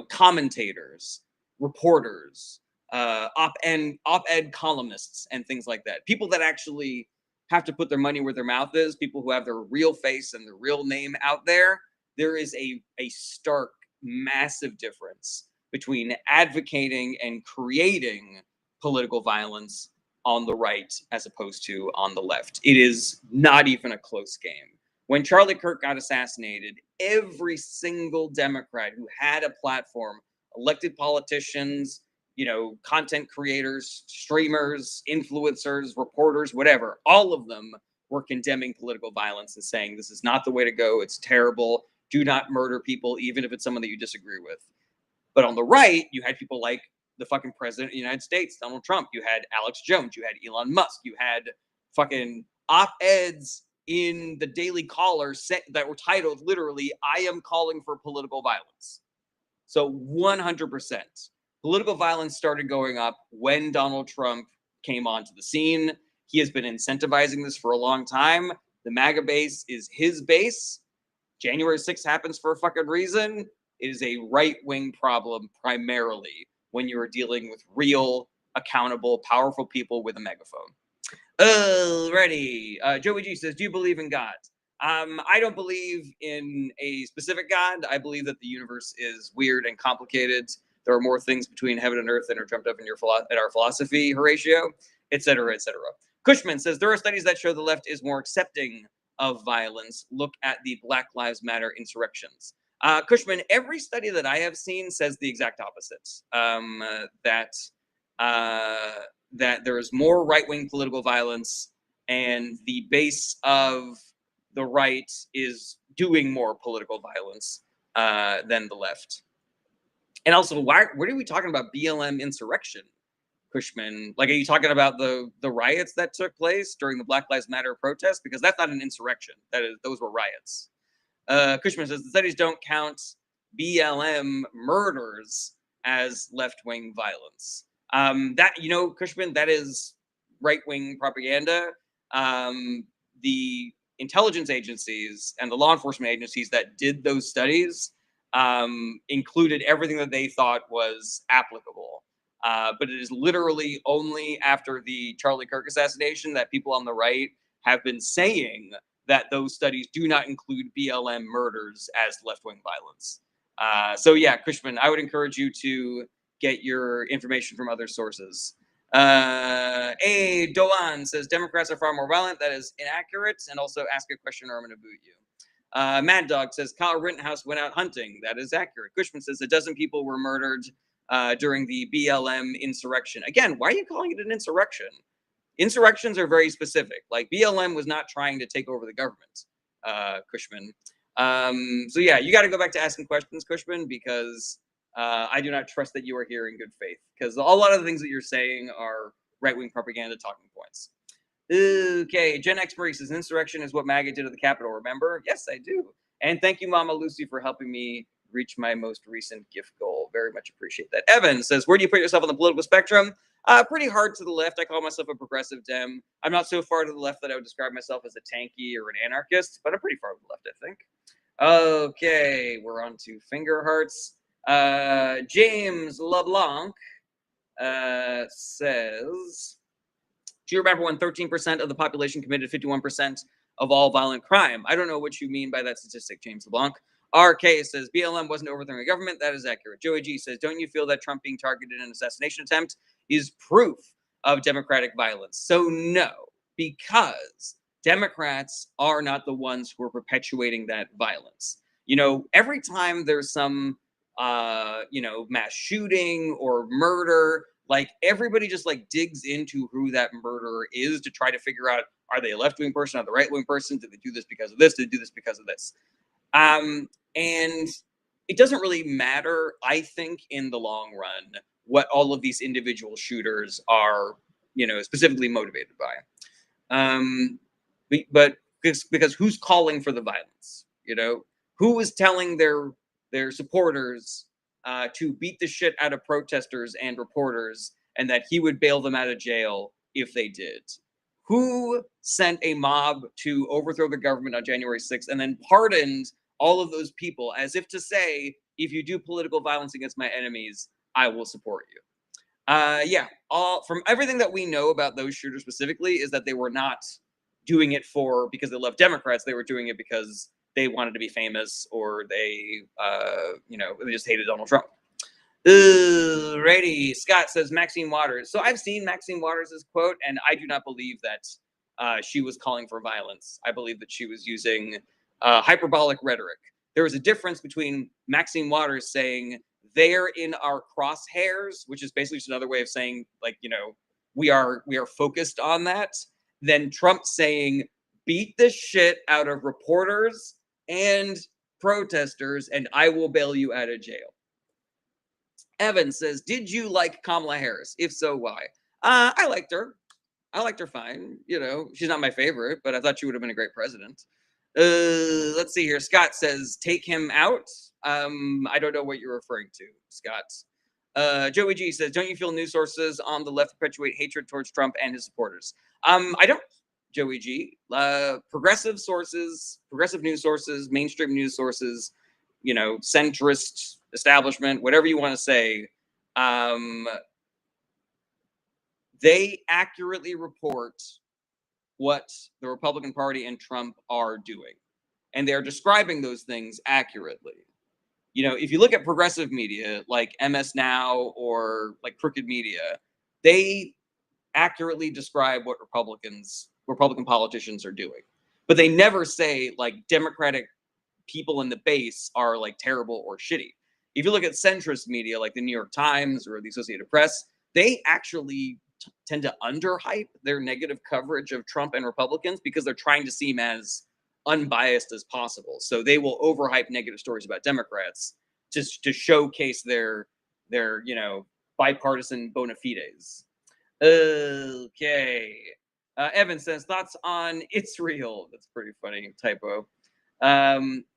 commentators, reporters, op-ed columnists, and things like that, people that actually have to put their money where their mouth is, people who have their real face and their real name out there, there is a stark, massive difference between advocating and creating political violence on the right as opposed to on the left. It is not even a close game. When Charlie Kirk got assassinated, every single Democrat who had a platform, elected politicians, content creators, streamers, influencers, reporters, whatever, all of them were condemning political violence and saying, this is not the way to go. It's terrible. Do not murder people, even if it's someone that you disagree with. But on the right, you had people like the fucking president of the United States, Donald Trump. You had Alex Jones. You had Elon Musk. You had fucking op-eds in the Daily Caller that were titled literally, I am calling for political violence. So 100%. Political violence started going up when Donald Trump came onto the scene. He has been incentivizing this for a long time. The MAGA base is his base. January 6th happens for a fucking reason. It is a right-wing problem primarily when you are dealing with real, accountable, powerful people with a megaphone. Alrighty. Joey G says, do you believe in God? I don't believe in a specific God. I believe that the universe is weird and complicated. There are more things between heaven and earth than are dreamt up in our philosophy, Horatio, etc., etc. Cushman says, there are studies that show the left is more accepting of violence. Look at the Black Lives Matter insurrections. Cushman, every study that I have seen says the exact opposite. That there is more right-wing political violence, and the base of the right is doing more political violence than the left. And also, what are we talking about BLM insurrection, Cushman? Like, are you talking about the riots that took place during the Black Lives Matter protest? Because that's not an insurrection. Those were riots. Cushman says the studies don't count BLM murders as left-wing violence. Cushman, that is right-wing propaganda. The intelligence agencies and the law enforcement agencies that did those studies included everything that they thought was applicable. But it is literally only after the Charlie Kirk assassination that people on the right have been saying that those studies do not include BLM murders as left-wing violence. So yeah, Cushman, I would encourage you to get your information from other sources. Doan says, Democrats are far more violent. That is inaccurate. And also ask a question or I'm going to boot you. Mad Dog says, Kyle Rittenhouse went out hunting. That is accurate. Cushman says, a dozen people were murdered during the BLM insurrection. Again, why are you calling it an insurrection? Insurrections are very specific. Like, BLM was not trying to take over the government, Cushman. So yeah, you got to go back to asking questions, Cushman, because I do not trust that you are here in good faith, because a lot of the things that you're saying are right-wing propaganda talking points. Okay, Gen X Marie says insurrection is what MAGA did to the Capitol. Remember? Yes, I do. And thank you, Mama Lucy, for helping me reach my most recent gift goal. Very much appreciate that. Evan says, where do you put yourself on the political spectrum? Pretty hard to the left. I call myself a progressive Dem. I'm not so far to the left that I would describe myself as a tanky or an anarchist, but I'm pretty far to the left, I think. Okay, we're on to finger hearts. James LeBlanc says, do you remember when 13% of the population committed 51% of all violent crime? I don't know what you mean by that statistic, James LeBlanc. RK says BLM wasn't overthrowing the government. That is accurate. Joey G says, don't you feel that Trump being targeted in an assassination attempt is proof of democratic violence? So no, because Democrats are not the ones who are perpetuating that violence. You know, every time there's some mass shooting or murder, like everybody just like digs into who that murderer is to try to figure out, are they a left-wing person, are they a right-wing person, did they do this because of this, did they do this because of this? And it doesn't really matter, I think, in the long run, what all of these individual shooters are, specifically motivated by. But because who's calling for the violence? Who is telling their supporters to beat the shit out of protesters and reporters, and that he would bail them out of jail if they did? Who sent a mob to overthrow the government on January 6th and then pardoned all of those people as if to say, if you do political violence against my enemies, I will support you? From everything that we know about those shooters specifically is that they were not doing it because they love Democrats. They were doing it because they wanted to be famous, or they just hated Donald Trump. Righty. Scott says Maxine Waters. So I've seen Maxine Waters' quote, and I do not believe that she was calling for violence. I believe that she was using hyperbolic rhetoric. There was a difference between Maxine Waters saying they're in our crosshairs, which is basically just another way of saying, like, we are focused on that, than Trump saying beat the shit out of reporters and protesters and I will bail you out of jail. Evan says, did you like Kamala Harris? If so, why? I liked her. I liked her fine. She's not my favorite, but I thought she would have been a great president. Let's see here. Scott says, take him out. I don't know what you're referring to, Scott. Joey G says, don't you feel news sources on the left perpetuate hatred towards Trump and his supporters? I don't, Joey G. Progressive news sources, mainstream news sources, centrist establishment, whatever you want to say, they accurately report what the Republican Party and Trump are doing. And they're describing those things accurately. If you look at progressive media like MS Now or like Crooked Media, they accurately describe what Republican politicians are doing. But they never say like Democratic people in the base are like terrible or shitty. If you look at centrist media like the New York Times or the Associated Press, they actually tend to underhype their negative coverage of Trump and Republicans because they're trying to seem as unbiased as possible. So they will overhype negative stories about Democrats to showcase their bipartisan bona fides. Okay. Evan says, thoughts on It's Real. That's pretty funny. Typo.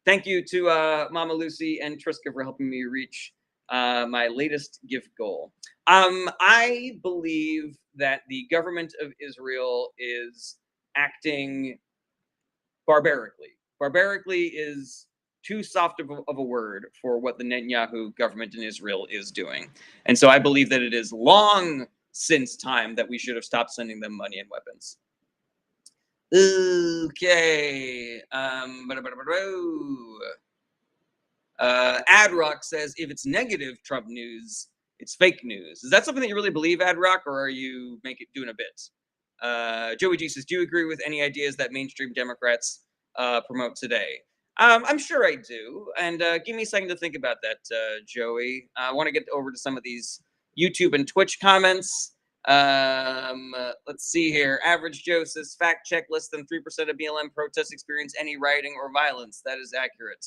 Thank you to Mama Lucy and Triska for helping me reach my latest gift goal. I believe that the government of Israel is acting barbarically. Barbarically is too soft of a word for what the Netanyahu government in Israel is doing. And so I believe that it is long since time that we should have stopped sending them money and weapons. Okay. Adrock says, if it's negative Trump news, it's fake news. Is that something that you really believe, Adrock, or are you doing a bit? Joey G says, do you agree with any ideas that mainstream Democrats promote today? I'm sure I do. And give me a second to think about that, Joey. I want to get over to some of these YouTube and Twitch comments. Let's see here. Average Joe says fact check: less than 3% of BLM protests experience any rioting or violence. That is accurate.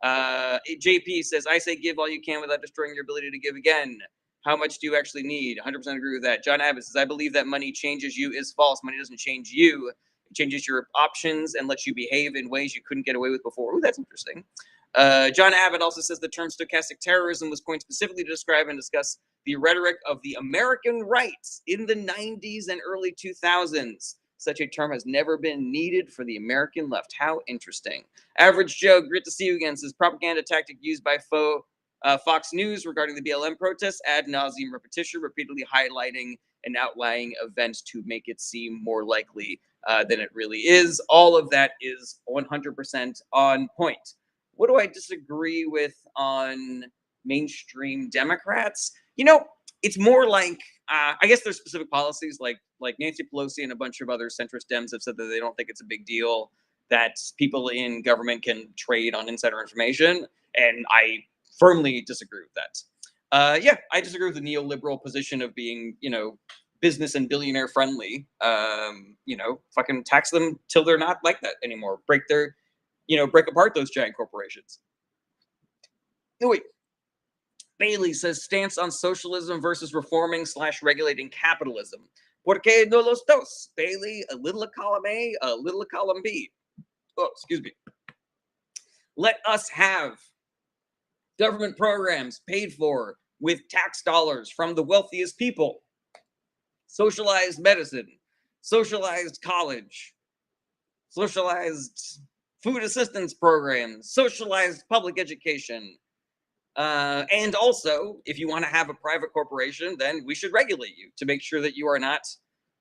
JP says, I say give all you can without destroying your ability to give again. How much do you actually need? 100% agree with that. John Abbott says, I believe that money changes you is false. Money doesn't change you. It changes your options and lets you behave in ways you couldn't get away with before. Ooh, that's interesting. John Abbott also says the term stochastic terrorism was coined specifically to describe and discuss the rhetoric of the American right in the 90s and early 2000s. Such a term has never been needed for the American left. How interesting. Average Joe, great to see you again, says propaganda tactic used by Fox News regarding the BLM protests, ad nauseum repetition, repeatedly highlighting an outlying event to make it seem more likely than it really is. All of that is 100% on point. What do I disagree with on mainstream Democrats? You know, it's more like I guess there's specific policies like Nancy Pelosi and a bunch of other centrist Dems have said that they don't think it's a big deal that people in government can trade on insider information, and I firmly disagree with that. Yeah, I disagree with the neoliberal position of being, business and billionaire friendly. Fucking tax them till they're not like that anymore. Break apart those giant corporations. Oh, wait. Bailey says stance on socialism versus reforming/regulating capitalism. ¿Por qué no los dos? Bailey, a little of column A, a little of column B. Oh, excuse me. Let us have government programs paid for with tax dollars from the wealthiest people. Socialized medicine, socialized college, socialized food assistance programs, socialized public education. And also, if you want to have a private corporation, then we should regulate you to make sure that you are not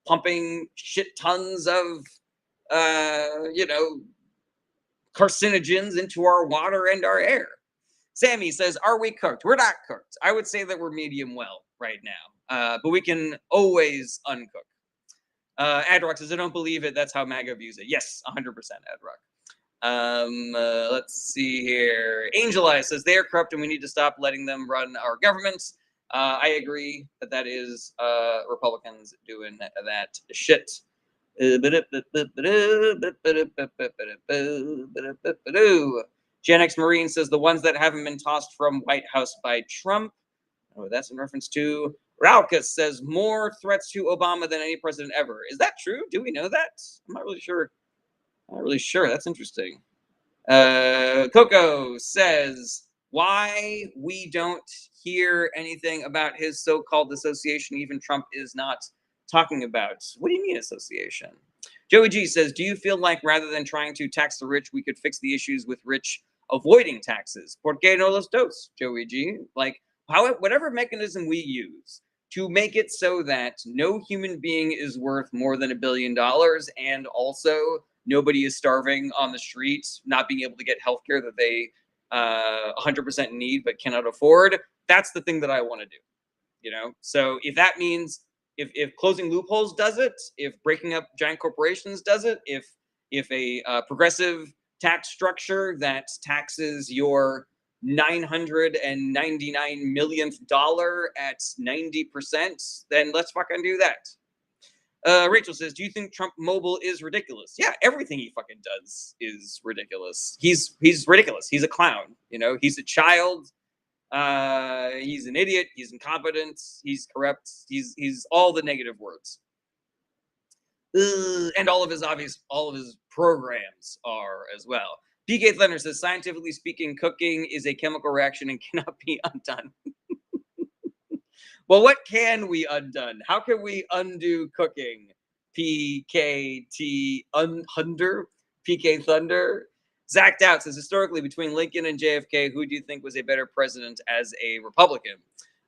pumping shit tons of, carcinogens into our water and our air. Sammy says, are we cooked? We're not cooked. I would say that we're medium well right now, but we can always uncook. Adrock says, I don't believe it. That's how MAGA views it. Yes, 100% Adrock. Let's see here. Angel Eye says they are corrupt and we need to stop letting them run our governments. I agree that is Republicans doing that shit. Gen X Marine says the ones that haven't been tossed from White House by Trump. Oh, that's in reference to Raucus says more threats to Obama than any president ever. Is that true? Do we know that? I'm not really sure. That's interesting. Coco says why we don't hear anything about his so-called association even Trump is not talking about. What do you mean association? Joey G says, do you feel like rather than trying to tax the rich, we could fix the issues with rich avoiding taxes? ¿Por qué no los dos, Joey G? Like, whatever mechanism we use to make it so that no human being is worth more than $1 billion and also nobody is starving on the streets, not being able to get healthcare that they 100% need but cannot afford. That's the thing that I want to do. So if that means if closing loopholes does it, if breaking up giant corporations does it, if a progressive tax structure that taxes your $999 millionth dollar at 90%, then let's fucking do that. Rachel says, do you think Trump Mobile is ridiculous? Yeah, everything he fucking does is ridiculous. He's ridiculous. He's a clown. He's a child. He's an idiot. He's incompetent. He's corrupt. He's all the negative words. And all of his programs are as well. PK Thunder says, scientifically speaking, cooking is a chemical reaction and cannot be undone. Well, what can we undone? How can we undo cooking? PKT Thunder? PK Thunder? Zach Doubt says, historically, between Lincoln and JFK, who do you think was a better president as a Republican?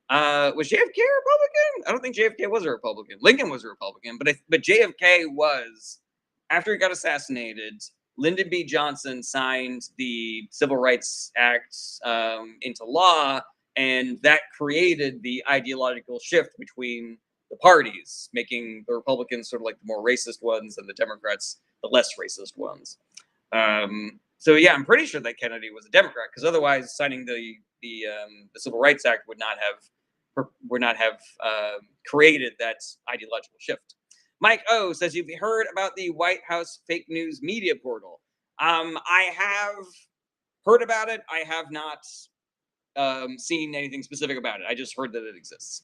Was JFK a Republican? I don't think JFK was a Republican. Lincoln was a Republican, but JFK was, after he got assassinated, Lyndon B. Johnson signed the Civil Rights Act into law, and that created the ideological shift between the parties, making the Republicans sort of like the more racist ones and the Democrats the less racist ones. So yeah, I'm pretty sure that Kennedy was a Democrat, because otherwise signing the Civil Rights Act would not have would not have created that ideological shift. Mike O says, you've heard about the White House fake news media portal. I have heard about it. I have not seen anything specific about it. I just heard that it exists.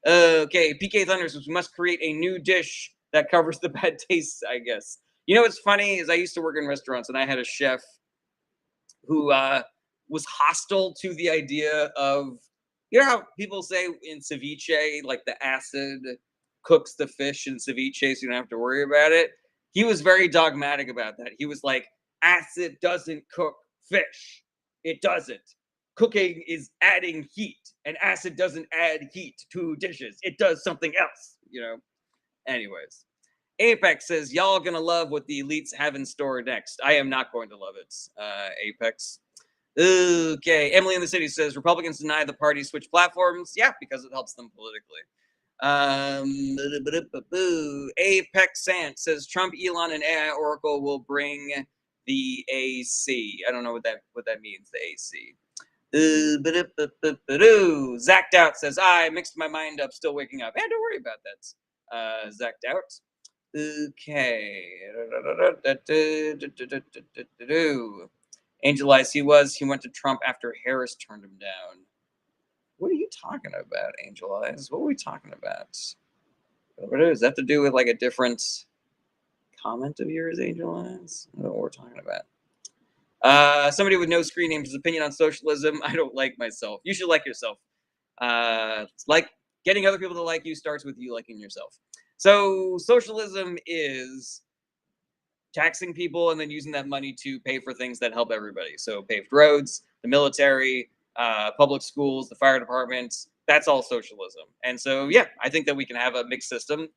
Okay, PK Thunder says, we must create a new dish that covers the bad tastes, I guess. You know what's funny is I used to work in restaurants, and I had a chef who was hostile to the idea of, you know how people say in ceviche, like the acid cooks the fish in ceviche so you don't have to worry about it? He was very dogmatic about that. He was like, acid doesn't cook fish. It doesn't. Cooking is adding heat, and acid doesn't add heat to dishes. It does something else, you know? Anyways. Apex says, y'all gonna love what the elites have in store next. I am not going to love it, Apex. Okay, Emily in the City says, Republicans deny the party switch platforms. Yeah, because it helps them politically. Apex Sant says, Trump, Elon, and AI Oracle will bring the AC. I don't know what that means, the AC. Zacked Out says, I mixed my mind up, still waking up. Don't worry about that, Zacked Out. Okay. Angel Eyes, he went to Trump after Harris turned him down. What are you talking about, Angel Eyes? What are we talking about? What does that have to do with like a different comment of yours, Angel Eyes? I don't know what we're talking about. Somebody with no screen name, his opinion on socialism. I don't like myself. You should like yourself. Like getting other people to like you starts with you liking yourself. So socialism is taxing people and then using that money to pay for things that help everybody. So paved roads, the military, public schools, the fire departments. That's all socialism. And so, yeah, I think that we can have a mixed system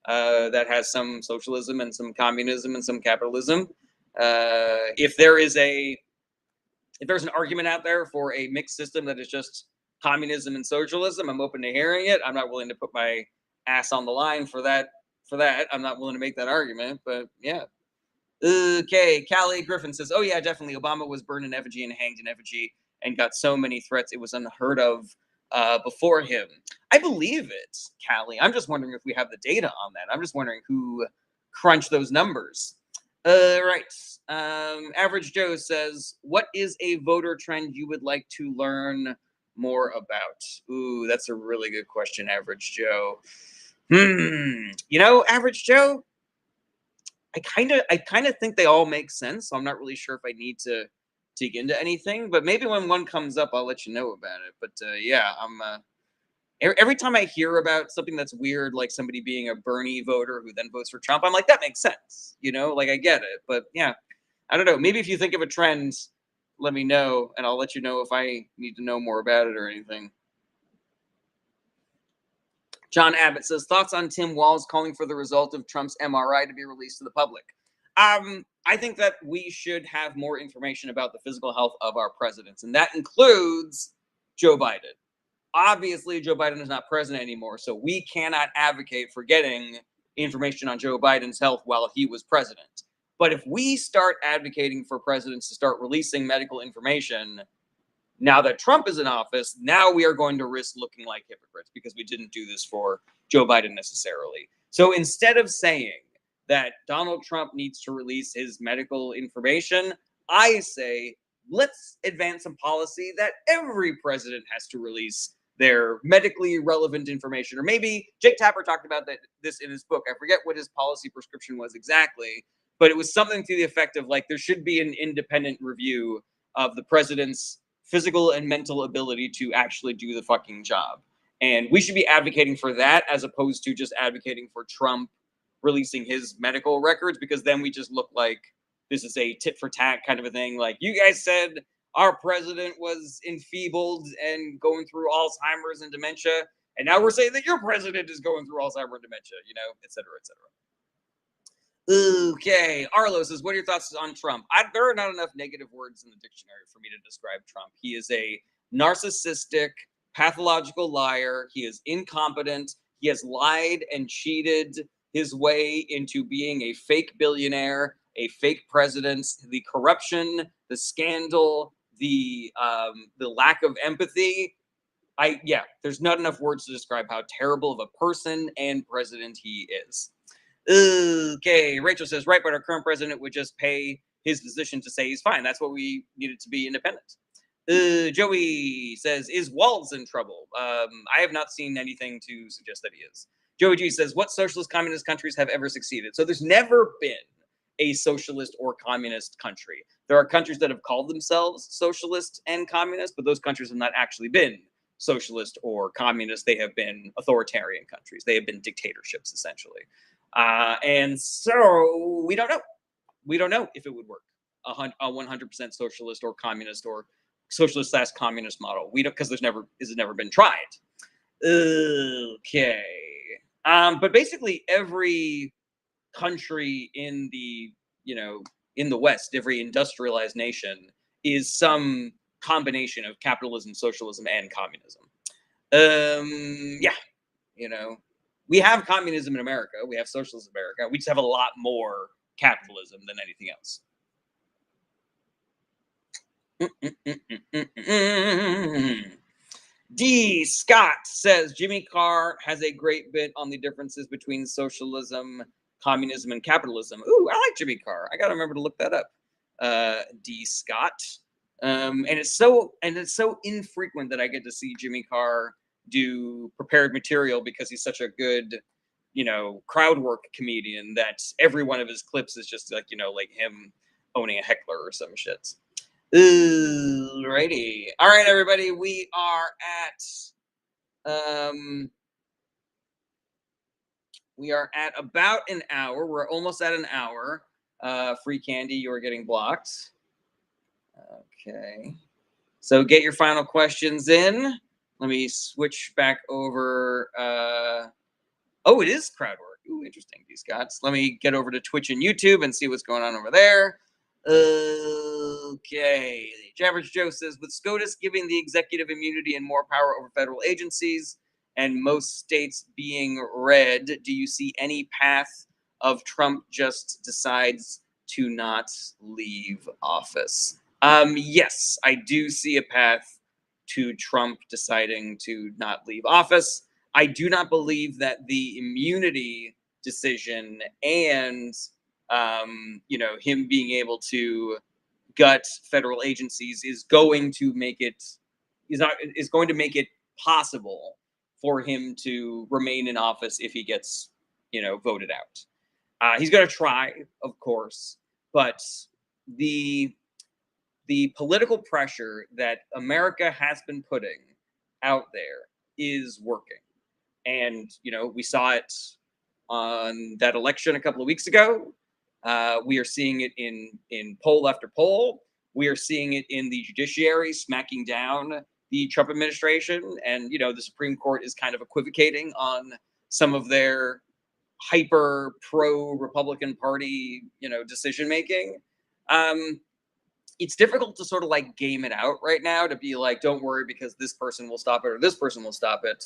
that has some socialism and some communism and some capitalism. If there's an argument out there for a mixed system that is just communism and socialism, I'm open to hearing it. I'm not willing to put my ass on the line for that. I'm not willing to make that argument, but yeah. Okay, Callie Griffin says, oh yeah, definitely. Obama was burned in effigy and hanged in effigy and got so many threats it was unheard of before him. I believe it, Callie. I'm just wondering if we have the data on that. I'm just wondering who crunched those numbers. Right. Average Joe says, what is a voter trend you would like to learn more about? Ooh, that's a really good question, Average Joe. You know, Average Joe, I kind of think they all make sense. So I'm not really sure if I need to dig into anything, but maybe when one comes up, I'll let you know about it. But yeah, I'm every time I hear about something that's weird, like somebody being a Bernie voter who then votes for Trump, I'm like, that makes sense. You know, like I get it. But yeah, I don't know. Maybe if you think of a trend, let me know, and I'll let you know if I need to know more about it or anything. John Abbott says, thoughts on Tim Walz calling for the result of Trump's MRI to be released to the public. I think that we should have more information about the physical health of our presidents, and that includes Joe Biden. Obviously, Joe Biden is not president anymore, so we cannot advocate for getting information on Joe Biden's health while he was president. But if we start advocating for presidents to start releasing medical information, now that Trump is in office, now we are going to risk looking like hypocrites because we didn't do this for Joe Biden necessarily. So instead of saying that Donald Trump needs to release his medical information, I say let's advance some policy that every president has to release their medically relevant information. Or maybe Jake Tapper talked about this in his book. I forget what his policy prescription was exactly, but it was something to the effect of like there should be an independent review of the president's physical and mental ability to actually do the fucking job. And we should be advocating for that as opposed to just advocating for Trump releasing his medical records, because then we just look like this is a tit for tat kind of a thing. Like, you guys said our president was enfeebled and going through Alzheimer's and dementia, and now we're saying that your president is going through Alzheimer's and dementia, you know, et cetera, et cetera. Okay, Arlo says, what are your thoughts on Trump? There are not enough negative words in the dictionary for me to describe Trump. He is a narcissistic, pathological liar. He is incompetent. He has lied and cheated his way into being a fake billionaire, a fake president. The corruption, the scandal, the lack of empathy. there's not enough words to describe how terrible of a person and president he is. Okay, Rachel says, right, but our current president would just pay his physician to say he's fine. That's what we needed to be independent. Joey says, is Walz in trouble? I have not seen anything to suggest that he is. Joey G says, what socialist communist countries have ever succeeded? So there's never been a socialist or communist country. There are countries that have called themselves socialist and communist, but those countries have not actually been socialist or communist. They have been authoritarian countries. They have been dictatorships, essentially. And so we don't know. We don't know if it would work, a 100% socialist or communist or socialist/communist model. We don't, because it's never been tried. Okay. But basically every country in the West, every industrialized nation is some combination of capitalism, socialism, and communism. Yeah, we have communism in America, we have socialism in America. We just have a lot more capitalism than anything else. D. Scott says Jimmy Carr has a great bit on the differences between socialism, communism, and capitalism. Ooh, I like Jimmy Carr. I gotta remember to look that up. D. Scott. And it's so infrequent that I get to see Jimmy Carr do prepared material because he's such a good, crowd work comedian that every one of his clips is just like him owning a heckler or some shit. Alrighty. All right, everybody. We are at about an hour. We're almost at an hour. Free candy, you're getting blocked. Okay. So get your final questions in. Let me switch back over. Oh, it is crowd work. Ooh, interesting, these guys. Let me get over to Twitch and YouTube and see what's going on over there. Okay. Average Joe says, with SCOTUS giving the executive immunity and more power over federal agencies and most states being red, do you see any path of Trump just decides to not leave office? Yes, I do see a path to Trump deciding to not leave office. I do not believe that the immunity decision and him being able to gut federal agencies is going to make it possible for him to remain in office if he gets voted out. He's going to try, of course, but the political pressure that America has been putting out there is working. And, we saw it on that election a couple of weeks ago. We are seeing it in poll after poll. We are seeing it in the judiciary smacking down the Trump administration. And, the Supreme Court is kind of equivocating on some of their hyper pro-Republican Party, decision making. It's difficult to sort of like game it out right now to be like, don't worry because this person will stop it or this person will stop it.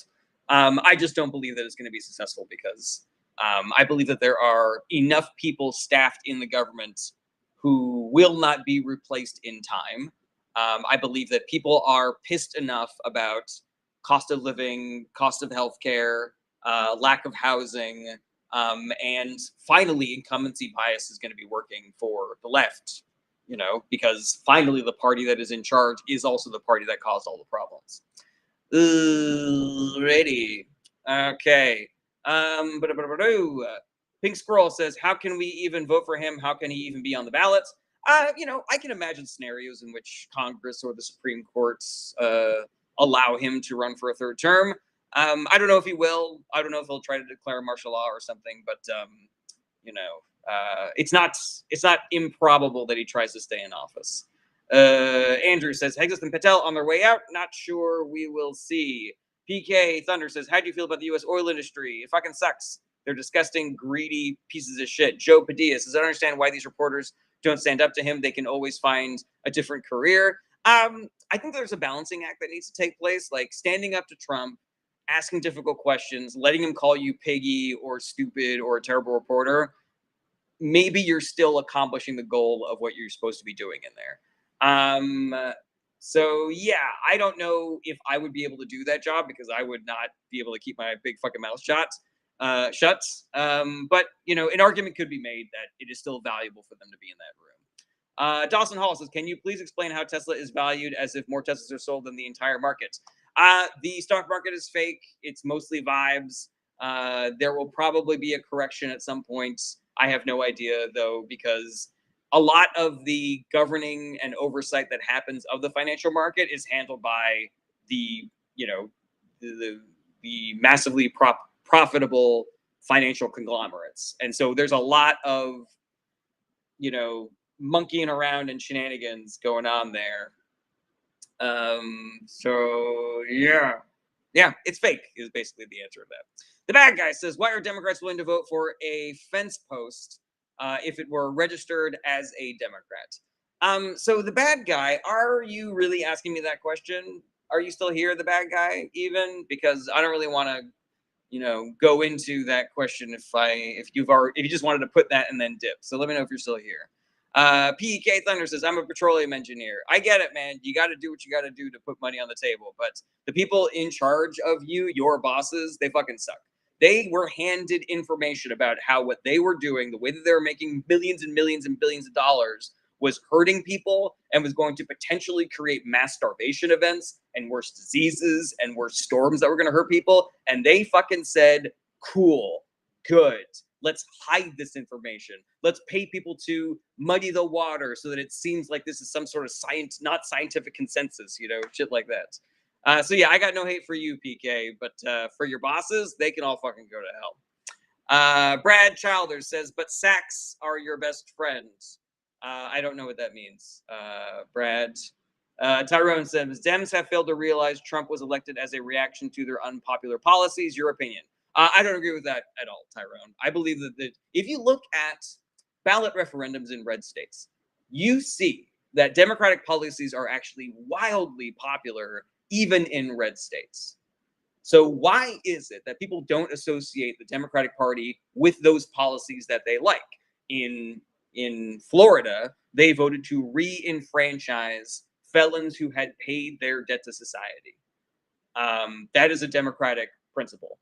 I just don't believe that it's going to be successful because I believe that there are enough people staffed in the government who will not be replaced in time. I believe that people are pissed enough about cost of living, cost of healthcare, lack of housing, and finally incumbency bias is going to be working for the left, because finally the party that is in charge is also the party that caused all the problems. Ready. Okay. Pink Squirrel says, how can we even vote for him? How can he even be on the ballot? I can imagine scenarios in which Congress or the Supreme Courts allow him to run for a third term. I don't know if he will. I don't know if he'll try to declare martial law or something, but it's not improbable that he tries to stay in office. Andrew says, Hegseth and Patel on their way out. Not sure. We will see. PK Thunder says, how do you feel about the U.S. oil industry? It fucking sucks. They're disgusting, greedy pieces of shit. Joe Padilla says, I don't understand why these reporters don't stand up to him. They can always find a different career. I think there's a balancing act that needs to take place, like standing up to Trump, asking difficult questions, letting him call you piggy or stupid or a terrible reporter. Maybe you're still accomplishing the goal of what you're supposed to be doing in there. So yeah, I don't know if I would be able to do that job because I would not be able to keep my big fucking mouth shut. But an argument could be made that it is still valuable for them to be in that room. Dawson Hall says, "Can you please explain how Tesla is valued as if more Teslas are sold than the entire market?" The stock market is fake. It's mostly vibes. There will probably be a correction at some point. I have no idea though, because a lot of the governing and oversight that happens of the financial market is handled by the you know the massively profitable financial conglomerates, and so there's a lot of monkeying around and shenanigans going on there. So yeah, it's fake is basically the answer of that. The bad guy says, "Why are Democrats willing to vote for a fence post if it were registered as a Democrat?" So the bad guy, are you really asking me that question? Are you still here, the bad guy? Even because I don't really want to, go into that question if you just wanted to put that and then dip. So let me know if you're still here. PK Thunder says, "I'm a petroleum engineer." I get it, man. You got to do what you got to do to put money on the table. But the people in charge of you, your bosses, they fucking suck. They were handed information about how what they were doing, the way that they were making millions and millions and billions of dollars, was hurting people and was going to potentially create mass starvation events and worse diseases and worse storms that were going to hurt people. And they fucking said, "Cool, good. Let's hide this information. Let's pay people to muddy the water so that it seems like this is some sort of not scientific consensus, shit like that." So yeah, I got no hate for you, PK, but for your bosses, they can all fucking go to hell. Brad Childers says, "But sacks are your best friends." I don't know what that means, Brad. Tyrone says, "Dems have failed to realize Trump was elected as a reaction to their unpopular policies. Your opinion?" I don't agree with that at all, Tyrone. I believe that if you look at ballot referendums in red states, you see that Democratic policies are actually wildly popular even in red states. So why is it that people don't associate the Democratic Party with those policies that they like? In Florida, they voted to re-enfranchise felons who had paid their debt to society. That is a Democratic principle.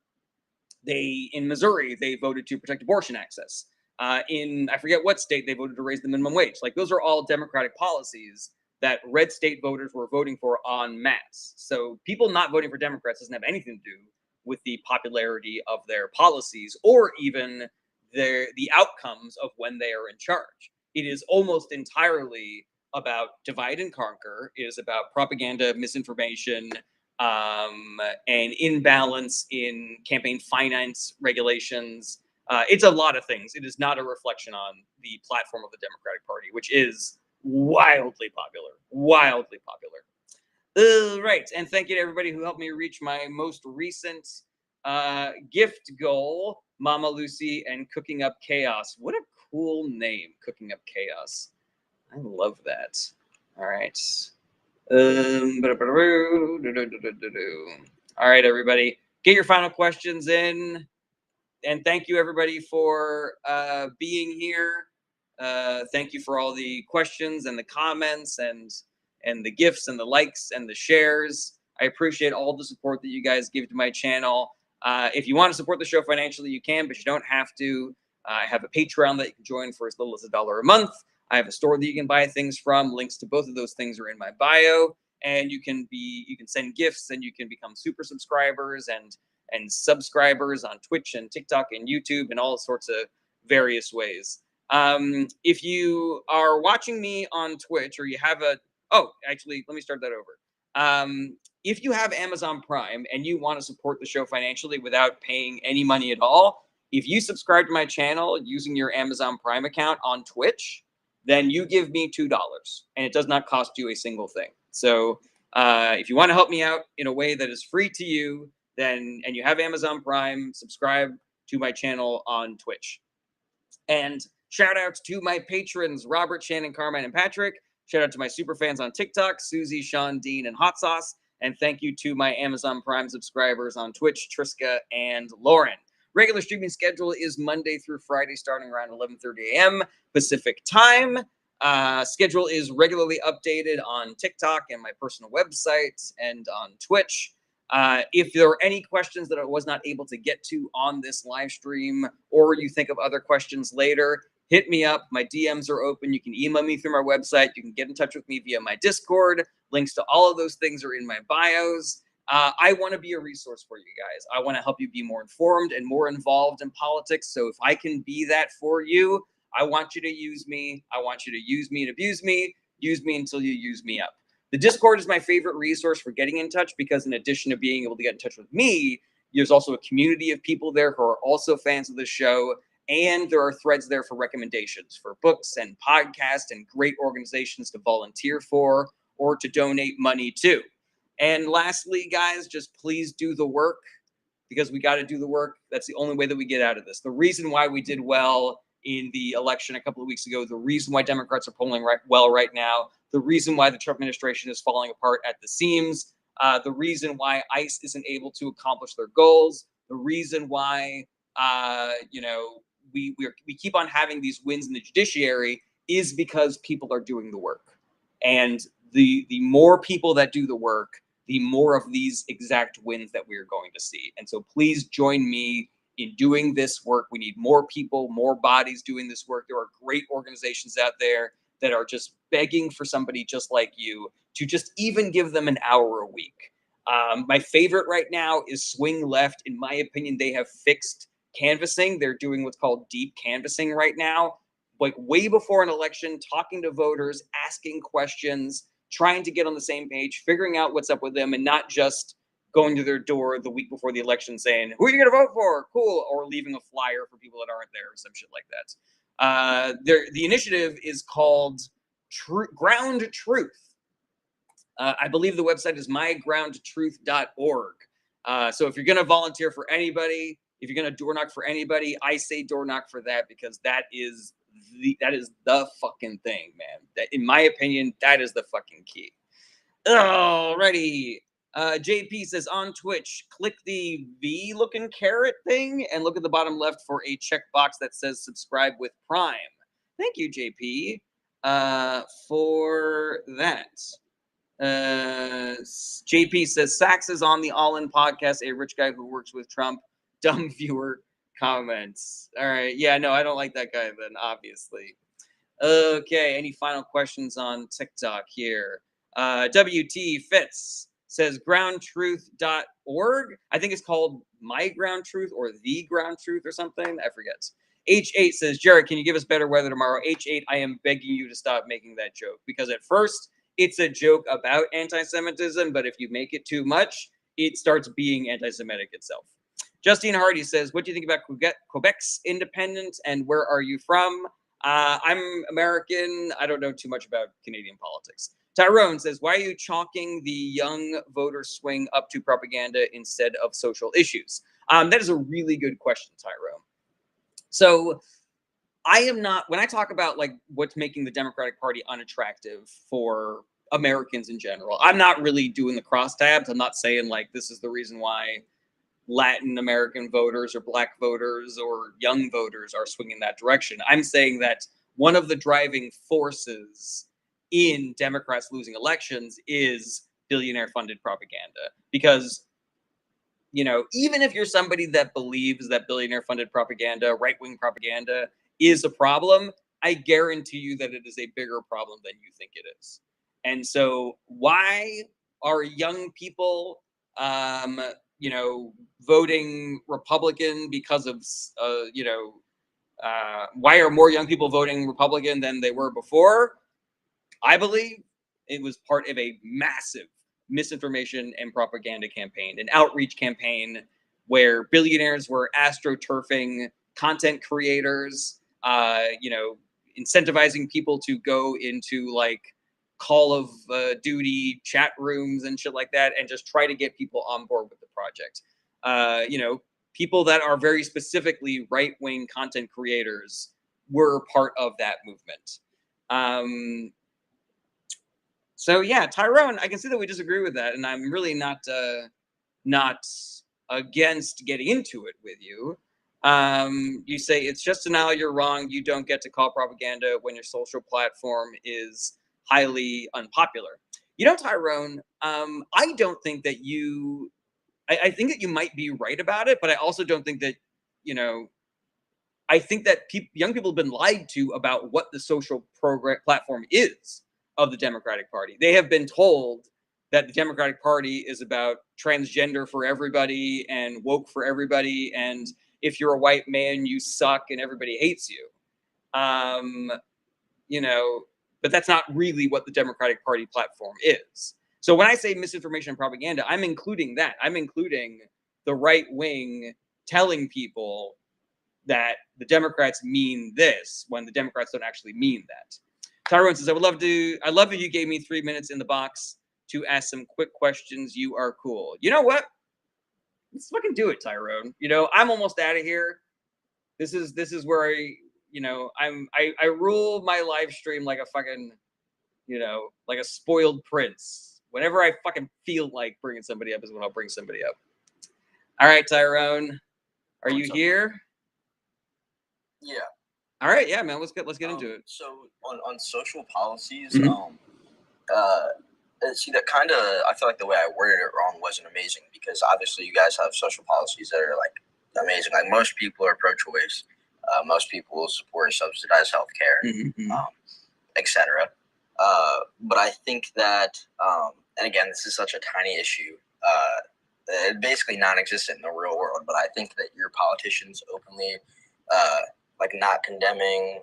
In Missouri, they voted to protect abortion access. In I forget what state, they voted to raise the minimum wage. Like, those are all Democratic policies that red state voters were voting for en masse. So people not voting for Democrats doesn't have anything to do with the popularity of their policies or even the outcomes of when they are in charge. It is almost entirely about divide and conquer. It is about propaganda, misinformation, and imbalance in campaign finance regulations. It's a lot of things. It is not a reflection on the platform of the Democratic Party, which is wildly popular. Wildly popular. Right. And thank you to everybody who helped me reach my most recent gift goal, Mama Lucy and Cooking Up Chaos. What a cool name, Cooking Up Chaos. I love that. All right. All right, everybody. Get your final questions in. And thank you, everybody, for being here. Thank you for all the questions and the comments and the gifts and the likes and the shares. I appreciate all the support that you guys give to my channel. If you want to support the show financially, you can, but you don't have to. I have a Patreon that you can join for as little as $1 a month. I have a store that you can buy things from. Links to both of those things are in my bio. And you can send gifts and you can become super subscribers and subscribers on Twitch and TikTok and YouTube and all sorts of various ways. If you are watching me on Twitch or you have actually, let me start that over. If you have Amazon Prime and you want to support the show financially without paying any money at all, if you subscribe to my channel using your Amazon Prime account on Twitch, then you give me $2 and it does not cost you a single thing. So if you want to help me out in a way that is free to you, and you have Amazon Prime, subscribe to my channel on Twitch. And shout outs to my patrons, Robert, Shannon, Carmine, and Patrick. Shout out to my super fans on TikTok, Susie, Sean, Dean, and Hot Sauce. And thank you to my Amazon Prime subscribers on Twitch, Triska and Lauren. Regular streaming schedule is Monday through Friday, starting around 11:30 a.m. Pacific time. Schedule is regularly updated on TikTok and my personal website and on Twitch. If there are any questions that I was not able to get to on this live stream, or you think of other questions later, hit me up. My DMs are open. You can email me through my website. You can get in touch with me via my Discord. Links to all of those things are in my bios. I want to be a resource for you guys. I want to help you be more informed and more involved in politics. So if I can be that for you, I want you to use me. I want you to use me and abuse me. Use me until you use me up. The Discord is my favorite resource for getting in touch because in addition to being able to get in touch with me, there's also a community of people there who are also fans of the show. And there are threads there for recommendations for books and podcasts and great organizations to volunteer for or to donate money to. And lastly, guys, just please do the work because we got to do the work. That's the only way that we get out of this. The reason why we did well in the election a couple of weeks ago, the reason why Democrats are polling well right now, the reason why the Trump administration is falling apart at the seams, the reason why ICE isn't able to accomplish their goals, the reason why we keep on having these wins in the judiciary is because people are doing the work. And the more people that do the work, the more of these exact wins that we are going to see. And so please join me in doing this work. We need more people, more bodies doing this work. There are great organizations out there that are just begging for somebody just like you to just even give them an hour a week. My favorite right now is Swing Left. In my opinion, they have fixed canvassing. They're doing what's called deep canvassing right now, like way before an election, talking to voters, asking questions, trying to get on the same page, figuring out what's up with them, and not just going to their door the week before the election saying, who are you going to vote for? Cool. Or leaving a flyer for people that aren't there or some shit like that. The initiative is called Ground Truth. I believe the website is mygroundtruth.org. So if you're going to volunteer for anybody, if you're going to door knock for anybody, I say door knock for that because that is the fucking thing, man. That, in my opinion, that is the fucking key. Alrighty. JP says on Twitch, click the V looking carrot thing and look at the bottom left for a checkbox that says subscribe with Prime. Thank you, JP, for that. JP says Sachs is on the All In podcast, a rich guy who works with Trump. Dumb viewer comments. All right. Yeah, no, I don't like that guy then, obviously. Okay. Any final questions on TikTok here? WT Fitz says groundtruth.org. I think it's called My Ground Truth or The Ground Truth or something. I forget. H8 says, Jared, can you give us better weather tomorrow? H8, I am begging you to stop making that joke because at first it's a joke about anti-Semitism, but if you make it too much, it starts being anti-Semitic itself. Justine Hardy says, what do you think about Quebec's independence and where are you from? I'm American. I don't know too much about Canadian politics. Tyrone says, why are you chalking the young voter swing up to propaganda instead of social issues? That is a really good question, Tyrone. So I am not, when I talk about like what's making the Democratic Party unattractive for Americans in general, I'm not really doing the crosstabs. I'm not saying like this is the reason why Latin American voters or Black voters or young voters are swinging that direction. I'm saying that one of the driving forces in Democrats losing elections is billionaire funded propaganda. Because, you know, even if you're somebody that believes that billionaire funded propaganda, right wing propaganda is a problem, I guarantee you that it is a bigger problem than you think it is. And so, why are young people, voting Republican because of, why are more young people voting Republican than they were before? I believe it was part of a massive misinformation and propaganda campaign, an outreach campaign where billionaires were astroturfing content creators, incentivizing people to go into like Call of Duty chat rooms and shit like that, and just try to get people on board with the project. People that are very specifically right-wing content creators were part of that movement. So yeah, Tyrone, I can see that we disagree with that, and I'm really not against getting into it with you. You say it's just denial. You're wrong. You don't get to call propaganda when your social platform is highly unpopular. You know, Tyrone, I don't think that you. I think that you might be right about it, but I also don't think that you know. I think that young people have been lied to about what the social program platform is of the Democratic Party. They have been told that the Democratic Party is about transgender for everybody and woke for everybody, and if you're a white man, you suck and everybody hates you. Um, you know, but that's not really what the Democratic Party platform is. So when I say misinformation and propaganda, I'm including that. I'm including the right wing telling people that the Democrats mean this when the Democrats don't actually mean that. Tyrone says, I love that you gave me 3 minutes in the box to ask some quick questions. You are cool. You know what? Let's fucking do it, Tyrone. You know, I'm almost out of here. This is where I rule my live stream like a fucking, like a spoiled prince. Whenever I fucking feel like bringing somebody up is when I'll bring somebody up. All right, Tyrone, are you here? Yeah. All right, yeah, man. Let's get into it. So on social policies, see that kind of, I feel like the way I worded it wrong wasn't amazing, because obviously you guys have social policies that are like amazing. Like most people are pro-choice, most people support subsidized healthcare, etc. But I think that, and again, this is such a tiny issue. Basically non-existent in the real world, but I think that your politicians openly, like not condemning,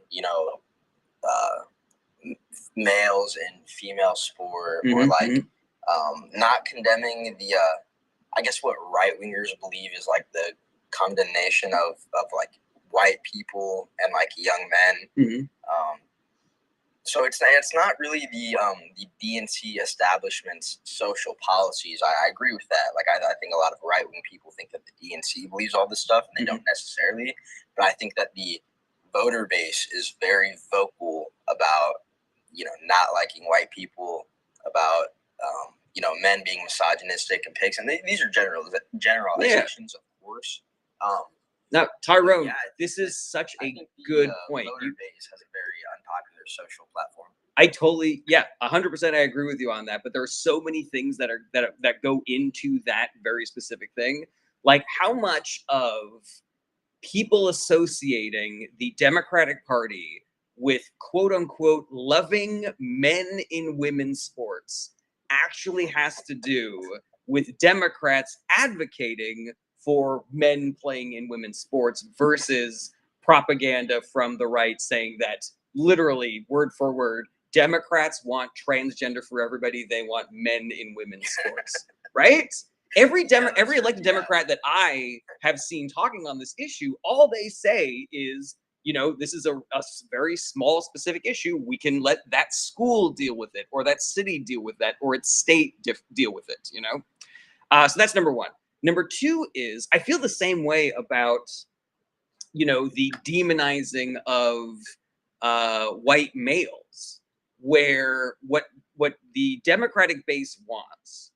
males in female sport, or like not condemning the, I guess what right wingers believe is like the condemnation of like white people and like young men. So it's not really the DNC establishment's social policies. I agree with that. Like I think a lot of right wing people think that the DNC believes all this stuff, and they don't necessarily. But I think that the voter base is very vocal about not liking white people, about men being misogynistic and pigs, and these are generalizations, of course. Now, Tyrone, this is such a good point. Voter base has a very unpopular social platform. I totally, 100%. I agree with you on that. But there are so many things that go into that very specific thing, like how much of people associating the Democratic Party with quote unquote loving men in women's sports actually has to do with Democrats advocating for men playing in women's sports versus propaganda from the right saying that literally word for word, Democrats want transgender for everybody. They want men in women's sports, right? Every elected Democrat that I have seen talking on this issue, all they say is, this is a very small specific issue. We can let that school deal with it, or that city deal with that, or its state deal with it. So that's number one. Number two is I feel the same way about the demonizing of white males, where what the Democratic base wants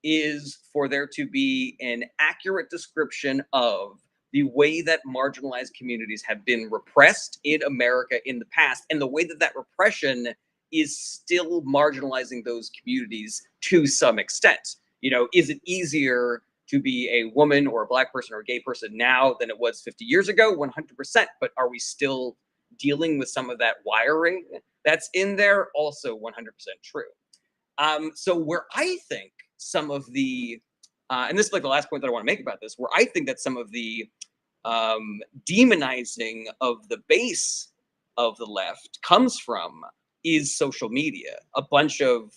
is for there to be an accurate description of the way that marginalized communities have been repressed in America in the past, and the way that repression is still marginalizing those communities to some extent. Is it easier to be a woman or a black person or a gay person now than it was 50 years ago? 100%. But are we still dealing with some of that wiring that's in there? Also 100% true. So where I think some of the, and this is like the last point that I want to make about this, where I think that some of the demonizing of the base of the left comes from is social media. A bunch of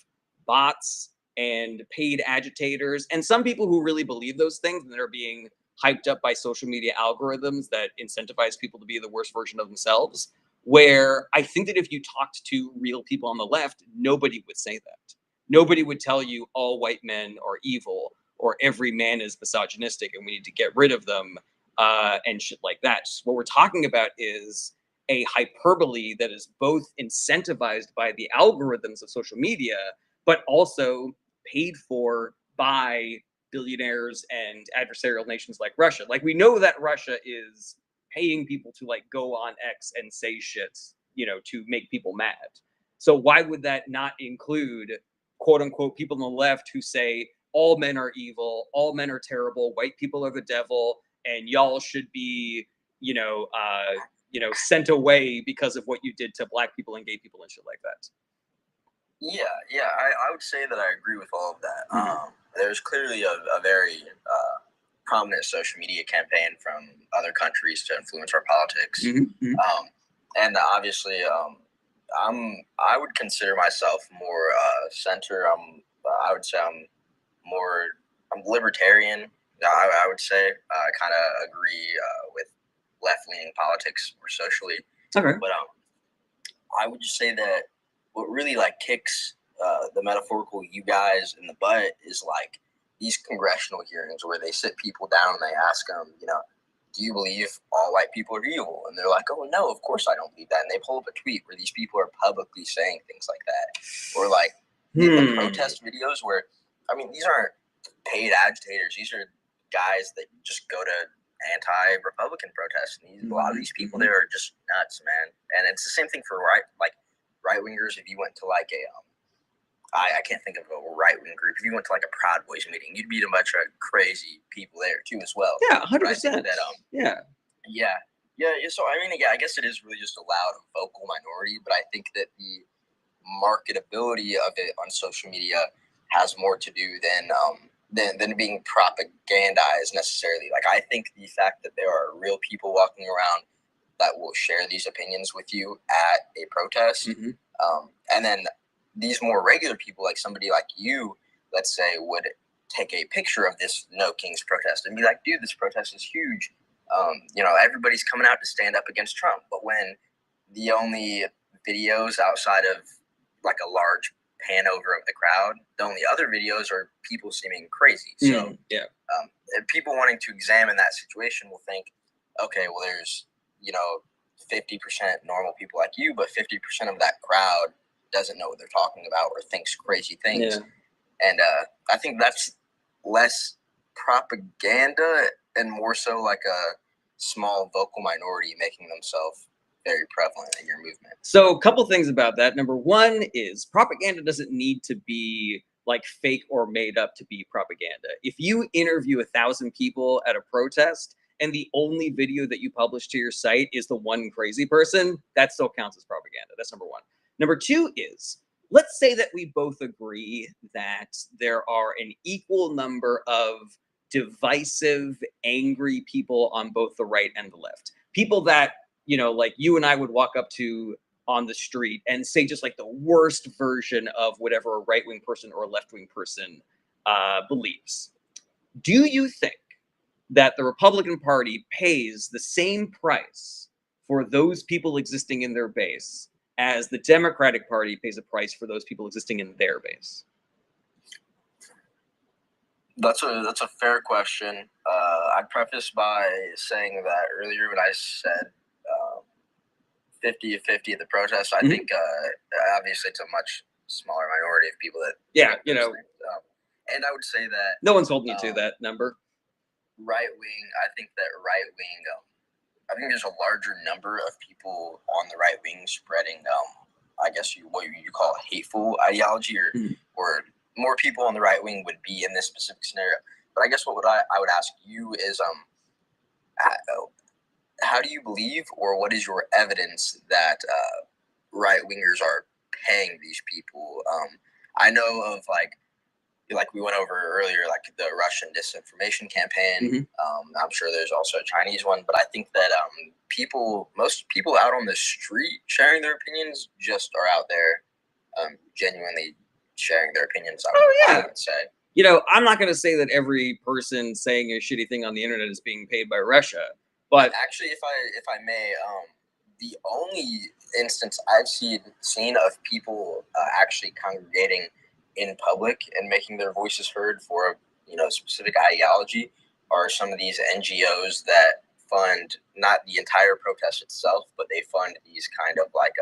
bots and paid agitators, and some people who really believe those things and that are being hyped up by social media algorithms that incentivize people to be the worst version of themselves. Where I think that if you talked to real people on the left, nobody would say that. Nobody would tell you all white men are evil or every man is misogynistic and we need to get rid of them and shit like that. What we're talking about is a hyperbole that is both incentivized by the algorithms of social media, but also paid for by billionaires and adversarial nations like Russia. Like we know that Russia is paying people to like go on X and say shit, you know, to make people mad. So why would that not include quote unquote people on the left who say all men are evil, all men are terrible, white people are the devil, and y'all should be, sent away because of what you did to black people and gay people and shit like that. Yeah, I would say that I agree with all of that. There's clearly a very prominent social media campaign from other countries to influence our politics. And obviously, I would consider myself more center. I would say I'm libertarian. I would say I kind of agree with left-leaning politics more socially. Okay. But I would just say that what really like kicks the metaphorical you guys in the butt is like these congressional hearings where they sit people down and they ask them, do you believe all white people are evil? And they're like, oh no, of course I don't believe that. And they pull up a tweet where these people are publicly saying things like that. Or like the protest videos where, I mean, these aren't paid agitators. These are guys that just go to anti-Republican protests. And a lot of these people there are just nuts, man. And it's the same thing for right-wingers. If you went to like I can't think of a right-wing group. If you went to like a Proud Boys meeting, you'd meet a bunch of crazy people there too as well. Yeah, 100%. Yeah. So I mean, I guess it is really just a loud, vocal minority. But I think that the marketability of it on social media has more to do than being propagandized necessarily. Like I think the fact that there are real people walking around that will share these opinions with you at a protest, and then these more regular people, like somebody like you, let's say, would take a picture of this No Kings protest and be like, dude, this protest is huge. Everybody's coming out to stand up against Trump. But when the only videos outside of like a large pan over of the crowd, the only other videos are people seeming crazy. So people wanting to examine that situation will think, okay, well, there's 50% normal people like you, but 50% of that crowd doesn't know what they're talking about or thinks crazy things. And I think that's less propaganda and more so like a small vocal minority making themselves very prevalent in your movement. So a couple things about that. Number one is propaganda doesn't need to be like fake or made up to be propaganda. If you interview 1,000 people at a protest and the only video that you publish to your site is the one crazy person, that still counts as propaganda. That's number one. Number two is, let's say that we both agree that there are an equal number of divisive, angry people on both the right and the left. People that, like you and I would walk up to on the street and say just like the worst version of whatever a right-wing person or a left-wing person believes. Do you think that the Republican Party pays the same price for those people existing in their base as the Democratic Party pays a price for those people existing in their base? That's a fair question. I'd preface by saying that earlier when I said 50-50 at the protest, I think obviously it's a much smaller minority of people that and I would say that no one's holding you to that number. Right wing, I think that right wing. I think there's a larger number of people on the right wing spreading, I guess what you call hateful ideology, or more people on the right wing would be in this specific scenario. But I guess what I would ask you is, how do you believe, or what is your evidence that right wingers are paying these people? I know of like we went over earlier, like the Russian disinformation campaign. I'm sure there's also a Chinese one, but I think that most people out on the street sharing their opinions just are out there genuinely sharing their opinions. I would say. I'm not going to say that every person saying a shitty thing on the internet is being paid by Russia, but actually, if I may, the only instance I've seen of people actually congregating in public and making their voices heard for a specific ideology are some of these NGOs that fund not the entire protest itself, but they fund these kind of like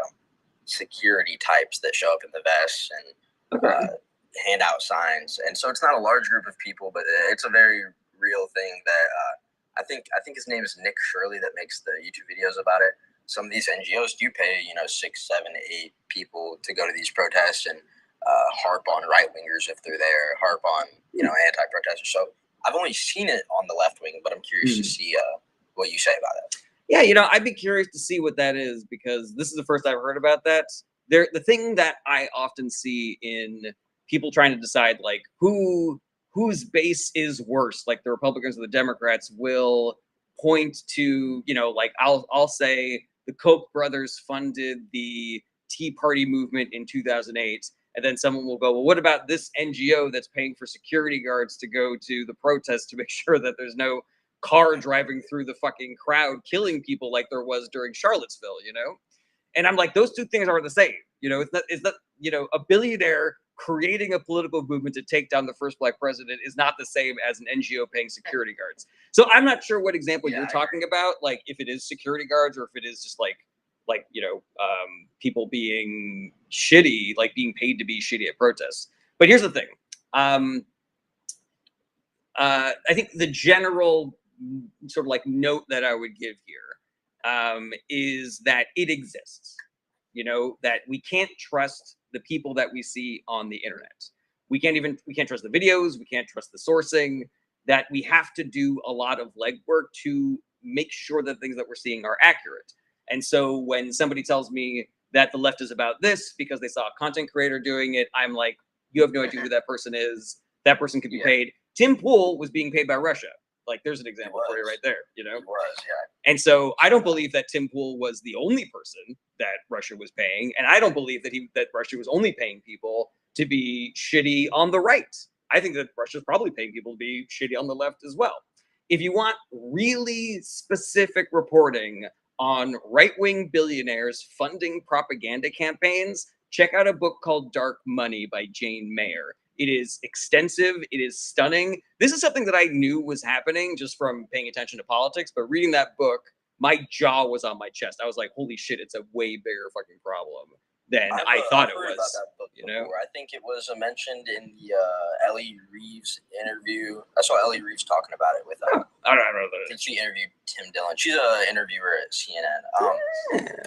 security types that show up in the vests and hand out signs. And so it's not a large group of people, but it's a very real thing that I think his name is Nick Shirley that makes the YouTube videos about it. Some of these NGOs do pay 6, 7, 8 people to go to these protests and harp on right wingers if they're there, harp on anti-protesters. So I've only seen it on the left wing, but I'm curious to see what you say about it. Yeah, I'd be curious to see what that is, because this is the first I've heard about that. The thing that I often see in people trying to decide like whose base is worse, like the Republicans or the Democrats, will point to, like I'll say the Koch brothers funded the Tea Party movement in 2008. And then someone will go, well, what about this NGO that's paying for security guards to go to the protest to make sure that there's no car driving through the fucking crowd killing people like there was during Charlottesville, And I'm like, those two things are the same. It's not a billionaire creating a political movement to take down the first black president is not the same as an NGO paying security guards. So I'm not sure what example you're talking about, like if it is security guards or if it is just like people being shitty, like being paid to be shitty at protests. But here's the thing. I think the general sort of like note that I would give here is that it exists. That we can't trust the people that we see on the internet. We can't trust the videos. We can't trust the sourcing. That we have to do a lot of legwork to make sure that things that we're seeing are accurate. And so when somebody tells me that the left is about this because they saw a content creator doing it, I'm like, you have no idea who that person is. That person could be paid. Tim Pool was being paid by Russia. Like, there's an example for you right there, He was, yeah. And so I don't believe that Tim Pool was the only person that Russia was paying. And I don't believe that Russia was only paying people to be shitty on the right. I think that Russia's probably paying people to be shitty on the left as well. If you want really specific reporting on right-wing billionaires funding propaganda campaigns, check out a book called Dark Money by Jane Mayer. It is extensive. It is stunning. This is something that I knew was happening just from paying attention to politics, but reading that book, my jaw was on my chest. I was like, holy shit, it's a way bigger fucking problem than I thought it was. About that book before. I think it was mentioned in the Ellie Reeves interview. I saw Ellie Reeves talking about it with I don't know I think she interviewed Tim Dillon. She's an interviewer at CNN.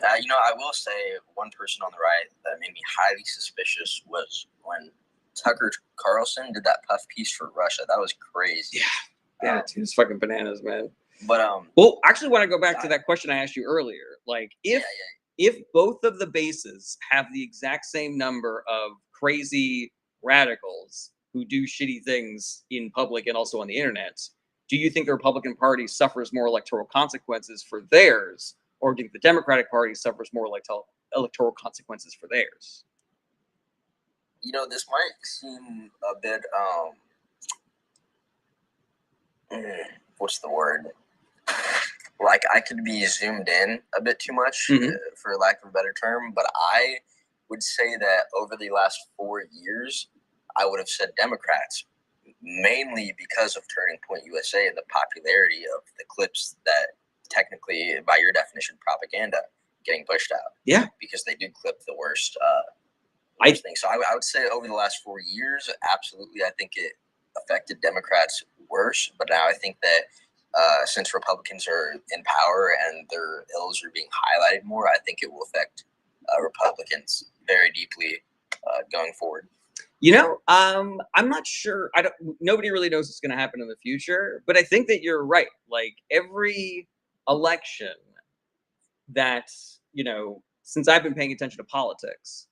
I will say one person on the right that made me highly suspicious was when Tucker Carlson did that puff piece for Russia. That was crazy. Yeah, it's fucking bananas, man. But well, actually, want to go back to that question I asked you earlier. Like, if both of the bases have the exact same number of crazy radicals who do shitty things in public and also on the internet, do you think the Republican Party suffers more electoral consequences for theirs, or do you think the Democratic Party suffers more electoral consequences for theirs? This might seem a bit what's the word? Like I could be zoomed in a bit too much, for lack of a better term, but I would say that over the last 4 years, I would have said Democrats, mainly because of Turning Point USA and the popularity of the clips that technically, by your definition, propaganda getting pushed out. Yeah. Because they do clip the worst thing. So I would say over the last 4 years, absolutely, I think it affected Democrats worse. But now I think that since Republicans are in power and their ills are being highlighted more, I think it will affect Republicans very deeply going forward. I'm not sure. Nobody really knows what's going to happen in the future, but I think that you're right. Like every election that, since I've been paying attention to politics,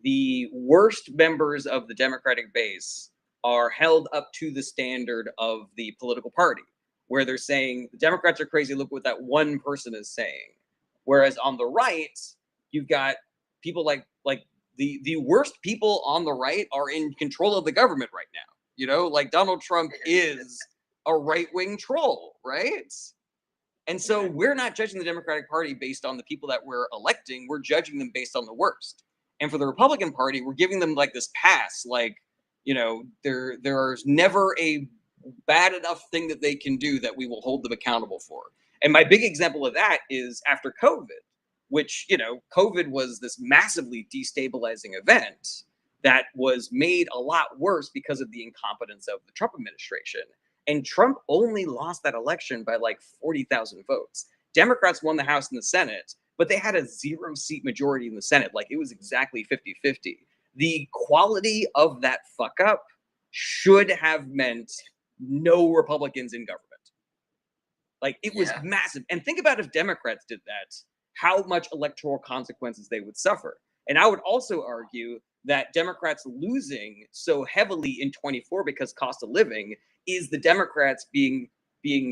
the worst members of the Democratic base are held up to the standard of the political party, where they're saying the Democrats are crazy. Look what that one person is saying. Whereas on the right, you've got people like the worst people on the right are in control of the government right now. Like Donald Trump is a right-wing troll, right? And so we're not judging the Democratic Party based on the people that we're electing. We're judging them based on the worst. And for the Republican Party, we're giving them like this pass, like, there's never a bad enough thing that they can do that we will hold them accountable for. And my big example of that is after COVID, which, COVID was this massively destabilizing event that was made a lot worse because of the incompetence of the Trump administration. And Trump only lost that election by like 40,000 votes. Democrats won the House and the Senate, but they had a 0-seat majority in the Senate. Like it was exactly 50-50. The quality of that fuck up should have meant no Republicans in government. Like it was massive. And think about if Democrats did that, how much electoral consequences they would suffer. And I would also argue that Democrats losing so heavily in 24 because cost of living is the Democrats being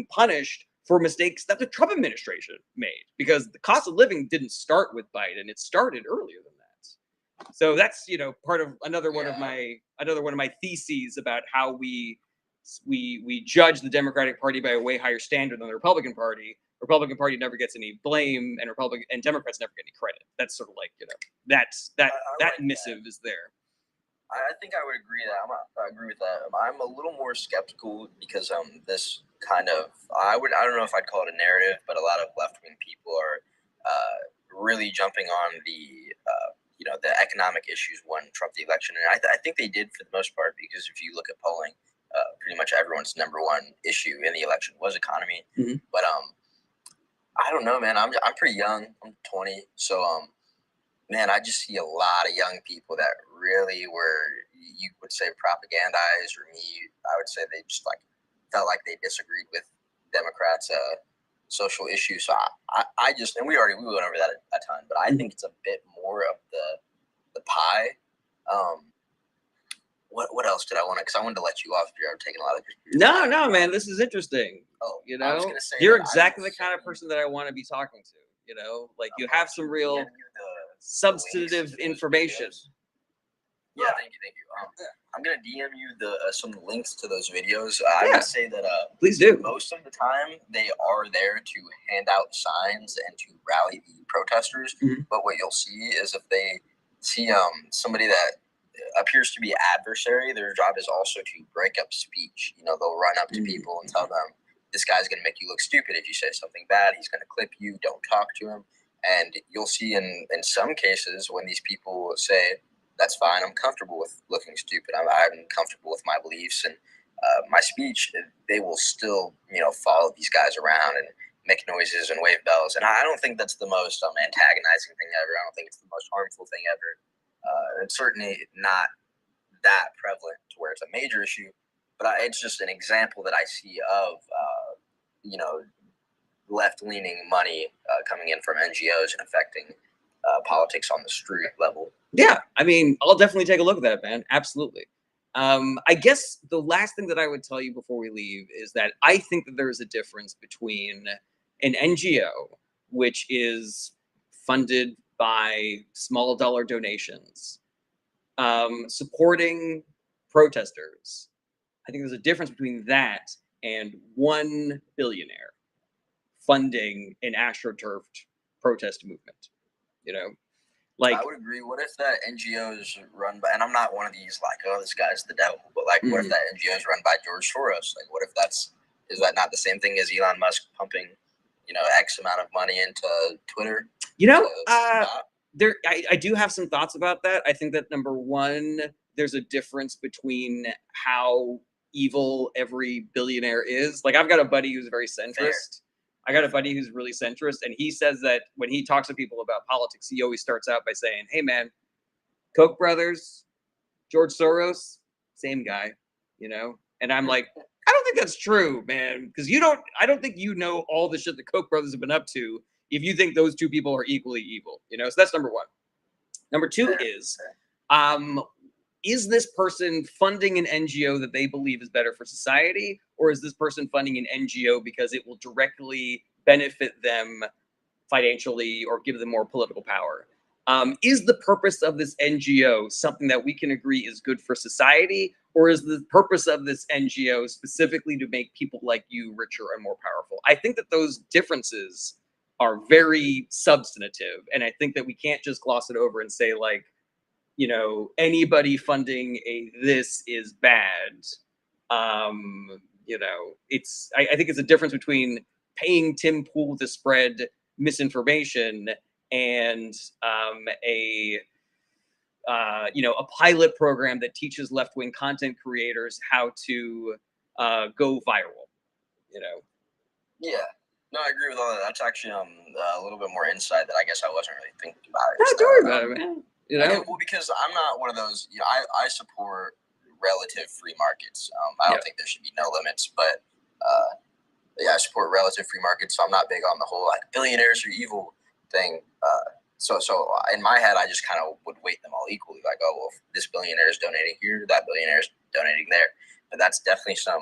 punished for mistakes that the Trump administration made, because the cost of living didn't start with Biden. It started earlier than that. So that's, you know, part of another one of my theses about how we judge the Democratic Party by a way higher standard than the Republican Party. Republican Party never gets any blame, and Democrats never get any credit. That's sort of like, you know, that like missive is there. I think I would agree that I agree with that. I'm a little more skeptical because this kind of I don't know if I'd call it a narrative, but a lot of left wing people are really jumping on the you know, the economic issues won Trump the election, and I think they did for the most part, because if you look at polling, pretty much everyone's number one issue in the election was economy. Mm-hmm. But I don't know, man. I'm pretty young. I'm 20, so man, I just see a lot of young people that really were, you would say, propagandized, or I would say they just like felt like they disagreed with Democrats' social issues. So I just, and we went over that a ton, but I think it's a bit more of the pie. What else did I want to? Because I wanted to let you off. You're taking a lot of. No, man, this is interesting. Oh, you know, you're exactly the kind of person that I want to be talking to. You know, like you have some real substantive information. Yeah, thank you. I'm gonna DM you some links to those videos. I would say that please do. Most of the time, they are there to hand out signs and to rally the protesters. Mm-hmm. But what you'll see is if they see somebody that appears to be adversary, their job is also to break up speech. You know, they'll run up to people and tell them, this guy's going to make you look stupid if you say something bad. He's going to clip you. Don't talk to him. And you'll see in some cases when these people say, that's fine, I'm comfortable with looking stupid, I'm comfortable with my beliefs and my speech, they will still, you know, follow these guys around and make noises and wave bells. And I don't think that's the most antagonizing thing ever. I don't think it's the most harmful thing ever. It's certainly not that prevalent to where it's a major issue, but it's just an example that I see of, you know, left-leaning money coming in from NGOs and affecting politics on the street level. Yeah, I mean, I'll definitely take a look at that, man. Absolutely. I guess the last thing that I would tell you before we leave is that I think that there's a difference between an NGO, which is funded by small dollar donations, supporting protesters. I think there's a difference between that and one billionaire funding an astroturfed protest movement. You know, like I would agree. What if that NGO is run by, and I'm not one of these like, oh, this guy's the devil, but like, what if that NGO is run by George Soros? Like, what if is that not the same thing as Elon Musk pumping, you know, X amount of money into Twitter? You know, I do have some thoughts about that. I think that number one, there's a difference between how evil every billionaire is. Like, I've got a buddy who's very centrist. I got a buddy who's really centrist, and he says that when he talks to people about politics, he always starts out by saying, hey, man, Koch brothers, George Soros, same guy, you know? And I'm like, I don't think that's true, man, because I don't think you know all the shit the Koch brothers have been up to if you think those two people are equally evil, you know? So that's number one. Number two is this person funding an NGO that they believe is better for society, or is this person funding an NGO because it will directly benefit them financially or give them more political power? Is the purpose of this NGO something that we can agree is good for society, or is the purpose of this NGO specifically to make people like you richer and more powerful? I think that those differences are very substantive, and I think that we can't just gloss it over and say, like, you know, anybody funding this is bad. You know, I think it's a difference between paying Tim Pool to spread misinformation and a pilot program that teaches left-wing content creators how to go viral. You know. Yeah. No, I agree with all that. That's actually a little bit more insight that I guess I wasn't really thinking about. No, don't worry about it, man. You know, well, because I'm not one of those. You know, I support relative free markets. I don't think there should be no limits, but yeah, I support relative free markets. So I'm not big on the whole like billionaires are evil thing. So in my head, I just kind of would weight them all equally. Like, oh well, this billionaire is donating here, that billionaire is donating there. But that's definitely some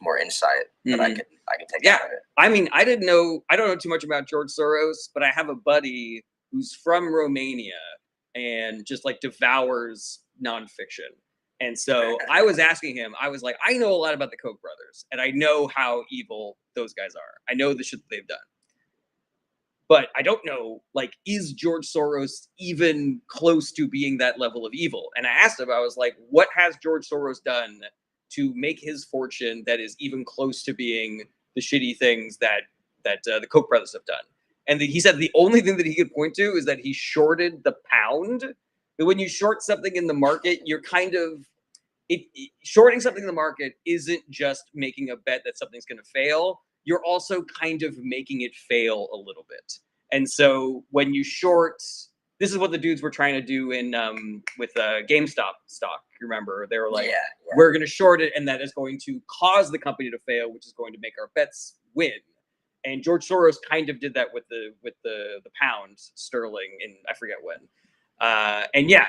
more insight that I can take out of it. I mean, I don't know too much about George Soros, but I have a buddy who's from Romania and just like devours nonfiction. And so I was asking him, I was like, I know a lot about the Koch brothers and I know how evil those guys are. I know the shit that they've done. But I don't know, like, is George Soros even close to being that level of evil? And I asked him, I was like, what has George Soros done to make his fortune that is even close to being the shitty things that the Koch brothers have done? And he said the only thing that he could point to is that he shorted the pound. But when you short something in the market, you're kind of shorting something in the market isn't just making a bet that something's going to fail. You're also kind of making it fail a little bit. And so when you short, this is what the dudes were trying to do in with GameStop stock. You remember they were like, we're going to short it, and that is going to cause the company to fail, which is going to make our bets win. And George Soros kind of did that with the pound sterling in I forget when. And yeah,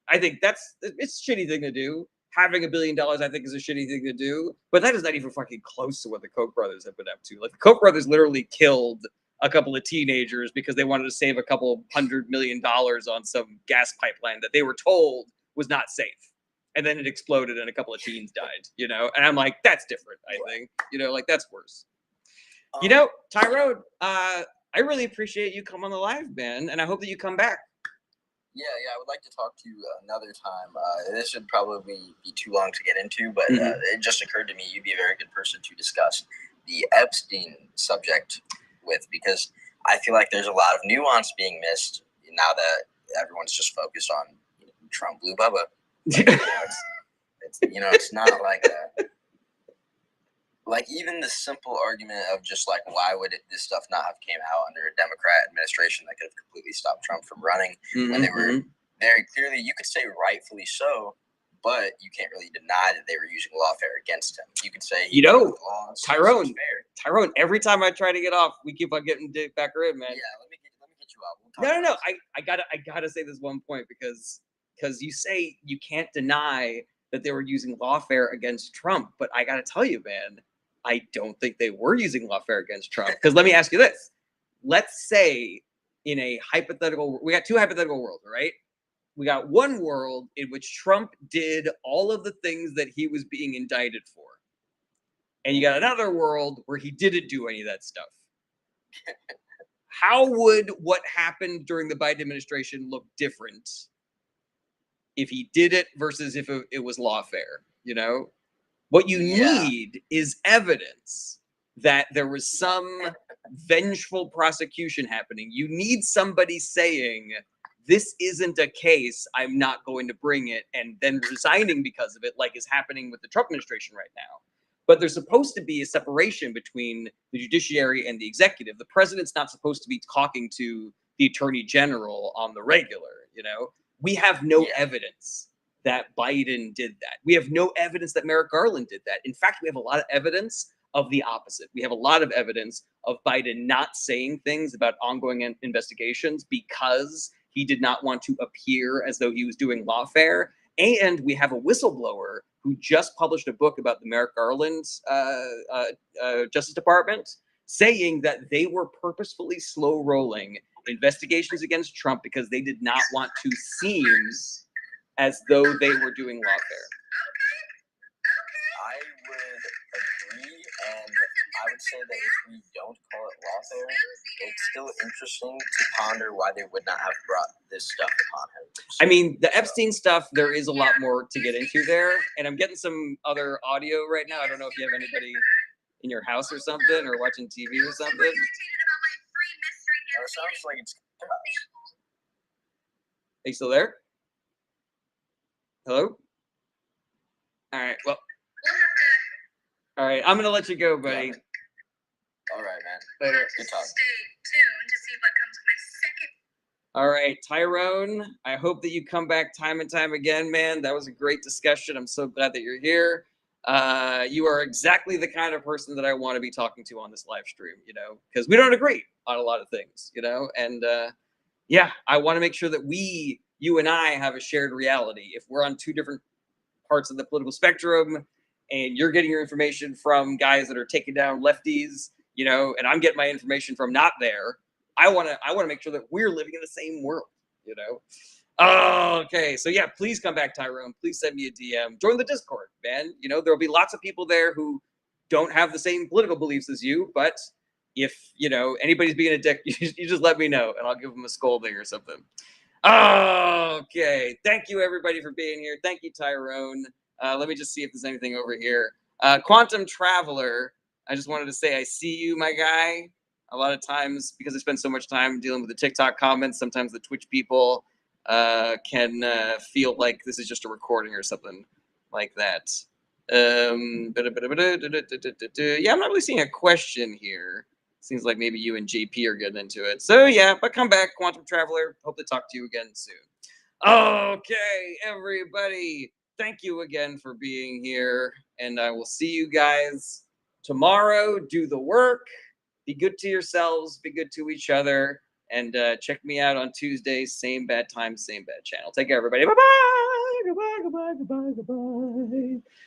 I think it's a shitty thing to do. Having $1 billion, I think, is a shitty thing to do, but that is not even fucking close to what the Koch brothers have been up to. Like the Koch brothers literally killed a couple of teenagers because they wanted to save a couple $100 million on some gas pipeline that they were told was not safe, and then it exploded and a couple of teens died. You know, and I'm like, that's different. I think, you know, like that's worse. You know, Tyrone, I really appreciate you coming on the live, man, and I hope that you come back. Yeah, I would like to talk to you another time. This would probably be too long to get into, but it just occurred to me you'd be a very good person to discuss the Epstein subject with, because I feel like there's a lot of nuance being missed now that everyone's just focused on Trump Blue Bubba. Like, it's not like even the simple argument of just like why would this stuff not have came out under a Democrat administration that could have completely stopped Trump from running when they were very clearly, you could say rightfully so, but you can't really deny that they were using lawfare against him. You could say Tyrone, every time I try to get off, we keep on getting back in, man. Yeah, let me get you off. No. I gotta say this one point because you say you can't deny that they were using lawfare against Trump, but I gotta tell you, man, I don't think they were using lawfare against Trump. Because let me ask you this. Let's say in a hypothetical, we got two hypothetical worlds, right? We got one world in which Trump did all of the things that he was being indicted for. And you got another world where he didn't do any of that stuff. How would what happened during the Biden administration look different if he did it versus if it was lawfare, you know? What you need is evidence that there was some vengeful prosecution happening. You need somebody saying, this isn't a case, I'm not going to bring it, and then resigning because of it, like is happening with the Trump administration right now. But there's supposed to be a separation between the judiciary and the executive. The president's not supposed to be talking to the attorney general on the regular, you know? We have no evidence that Biden did that. We have no evidence that Merrick Garland did that. In fact, we have a lot of evidence of the opposite. We have a lot of evidence of Biden not saying things about ongoing investigations because he did not want to appear as though he was doing lawfare. And we have a whistleblower who just published a book about the Merrick Garland Justice Department saying that they were purposefully slow rolling investigations against Trump because they did not want to seem as though they were doing lawfare. I would agree, and I would say that if we don't call it lawfare, it's still interesting to ponder why they would not have brought this stuff upon him. I mean, the Epstein stuff, there is a lot more to get into there, and I'm getting some other audio right now. I don't know if you have anybody in your house or something, or watching TV or something. It sounds like it's... Are you still there? Hello? All right, well, All right, I'm gonna let you go, buddy. All right, man. Later. Good talk. Stay tuned to see what comes with my second. All right, Tyrone, I hope that you come back time and time again, man. That was a great discussion. I'm so glad that you're here. You are exactly the kind of person that I want to be talking to on this live stream, you know, because we don't agree on a lot of things, you know, and yeah, I want to make sure that you and I have a shared reality. If we're on two different parts of the political spectrum and you're getting your information from guys that are taking down lefties, you know, and I'm getting my information from not there, I want to make sure that we're living in the same world, you know. Oh, okay. So yeah, please come back, Tyrone. Please send me a DM. Join the Discord, man. You know, there'll be lots of people there who don't have the same political beliefs as you, but if, you know, anybody's being a dick, you just let me know and I'll give them a scolding or something. Okay. Thank you, everybody, for being here. Thank you, Tyrone. Let me just see if there's anything over here. Quantum Traveler, I just wanted to say I see you, my guy. A lot of times, because I spend so much time dealing with the TikTok comments, sometimes the Twitch people can feel like this is just a recording or something like that. Yeah, I'm not really seeing a question here. Seems like maybe you and JP are getting into it. So yeah, but come back, Quantum Traveler. Hope to talk to you again soon. Okay, everybody. Thank you again for being here. And I will see you guys tomorrow. Do the work. Be good to yourselves. Be good to each other. And check me out on Tuesdays. Same bad time, same bad channel. Take care, everybody. Bye-bye. Goodbye, goodbye, goodbye, goodbye.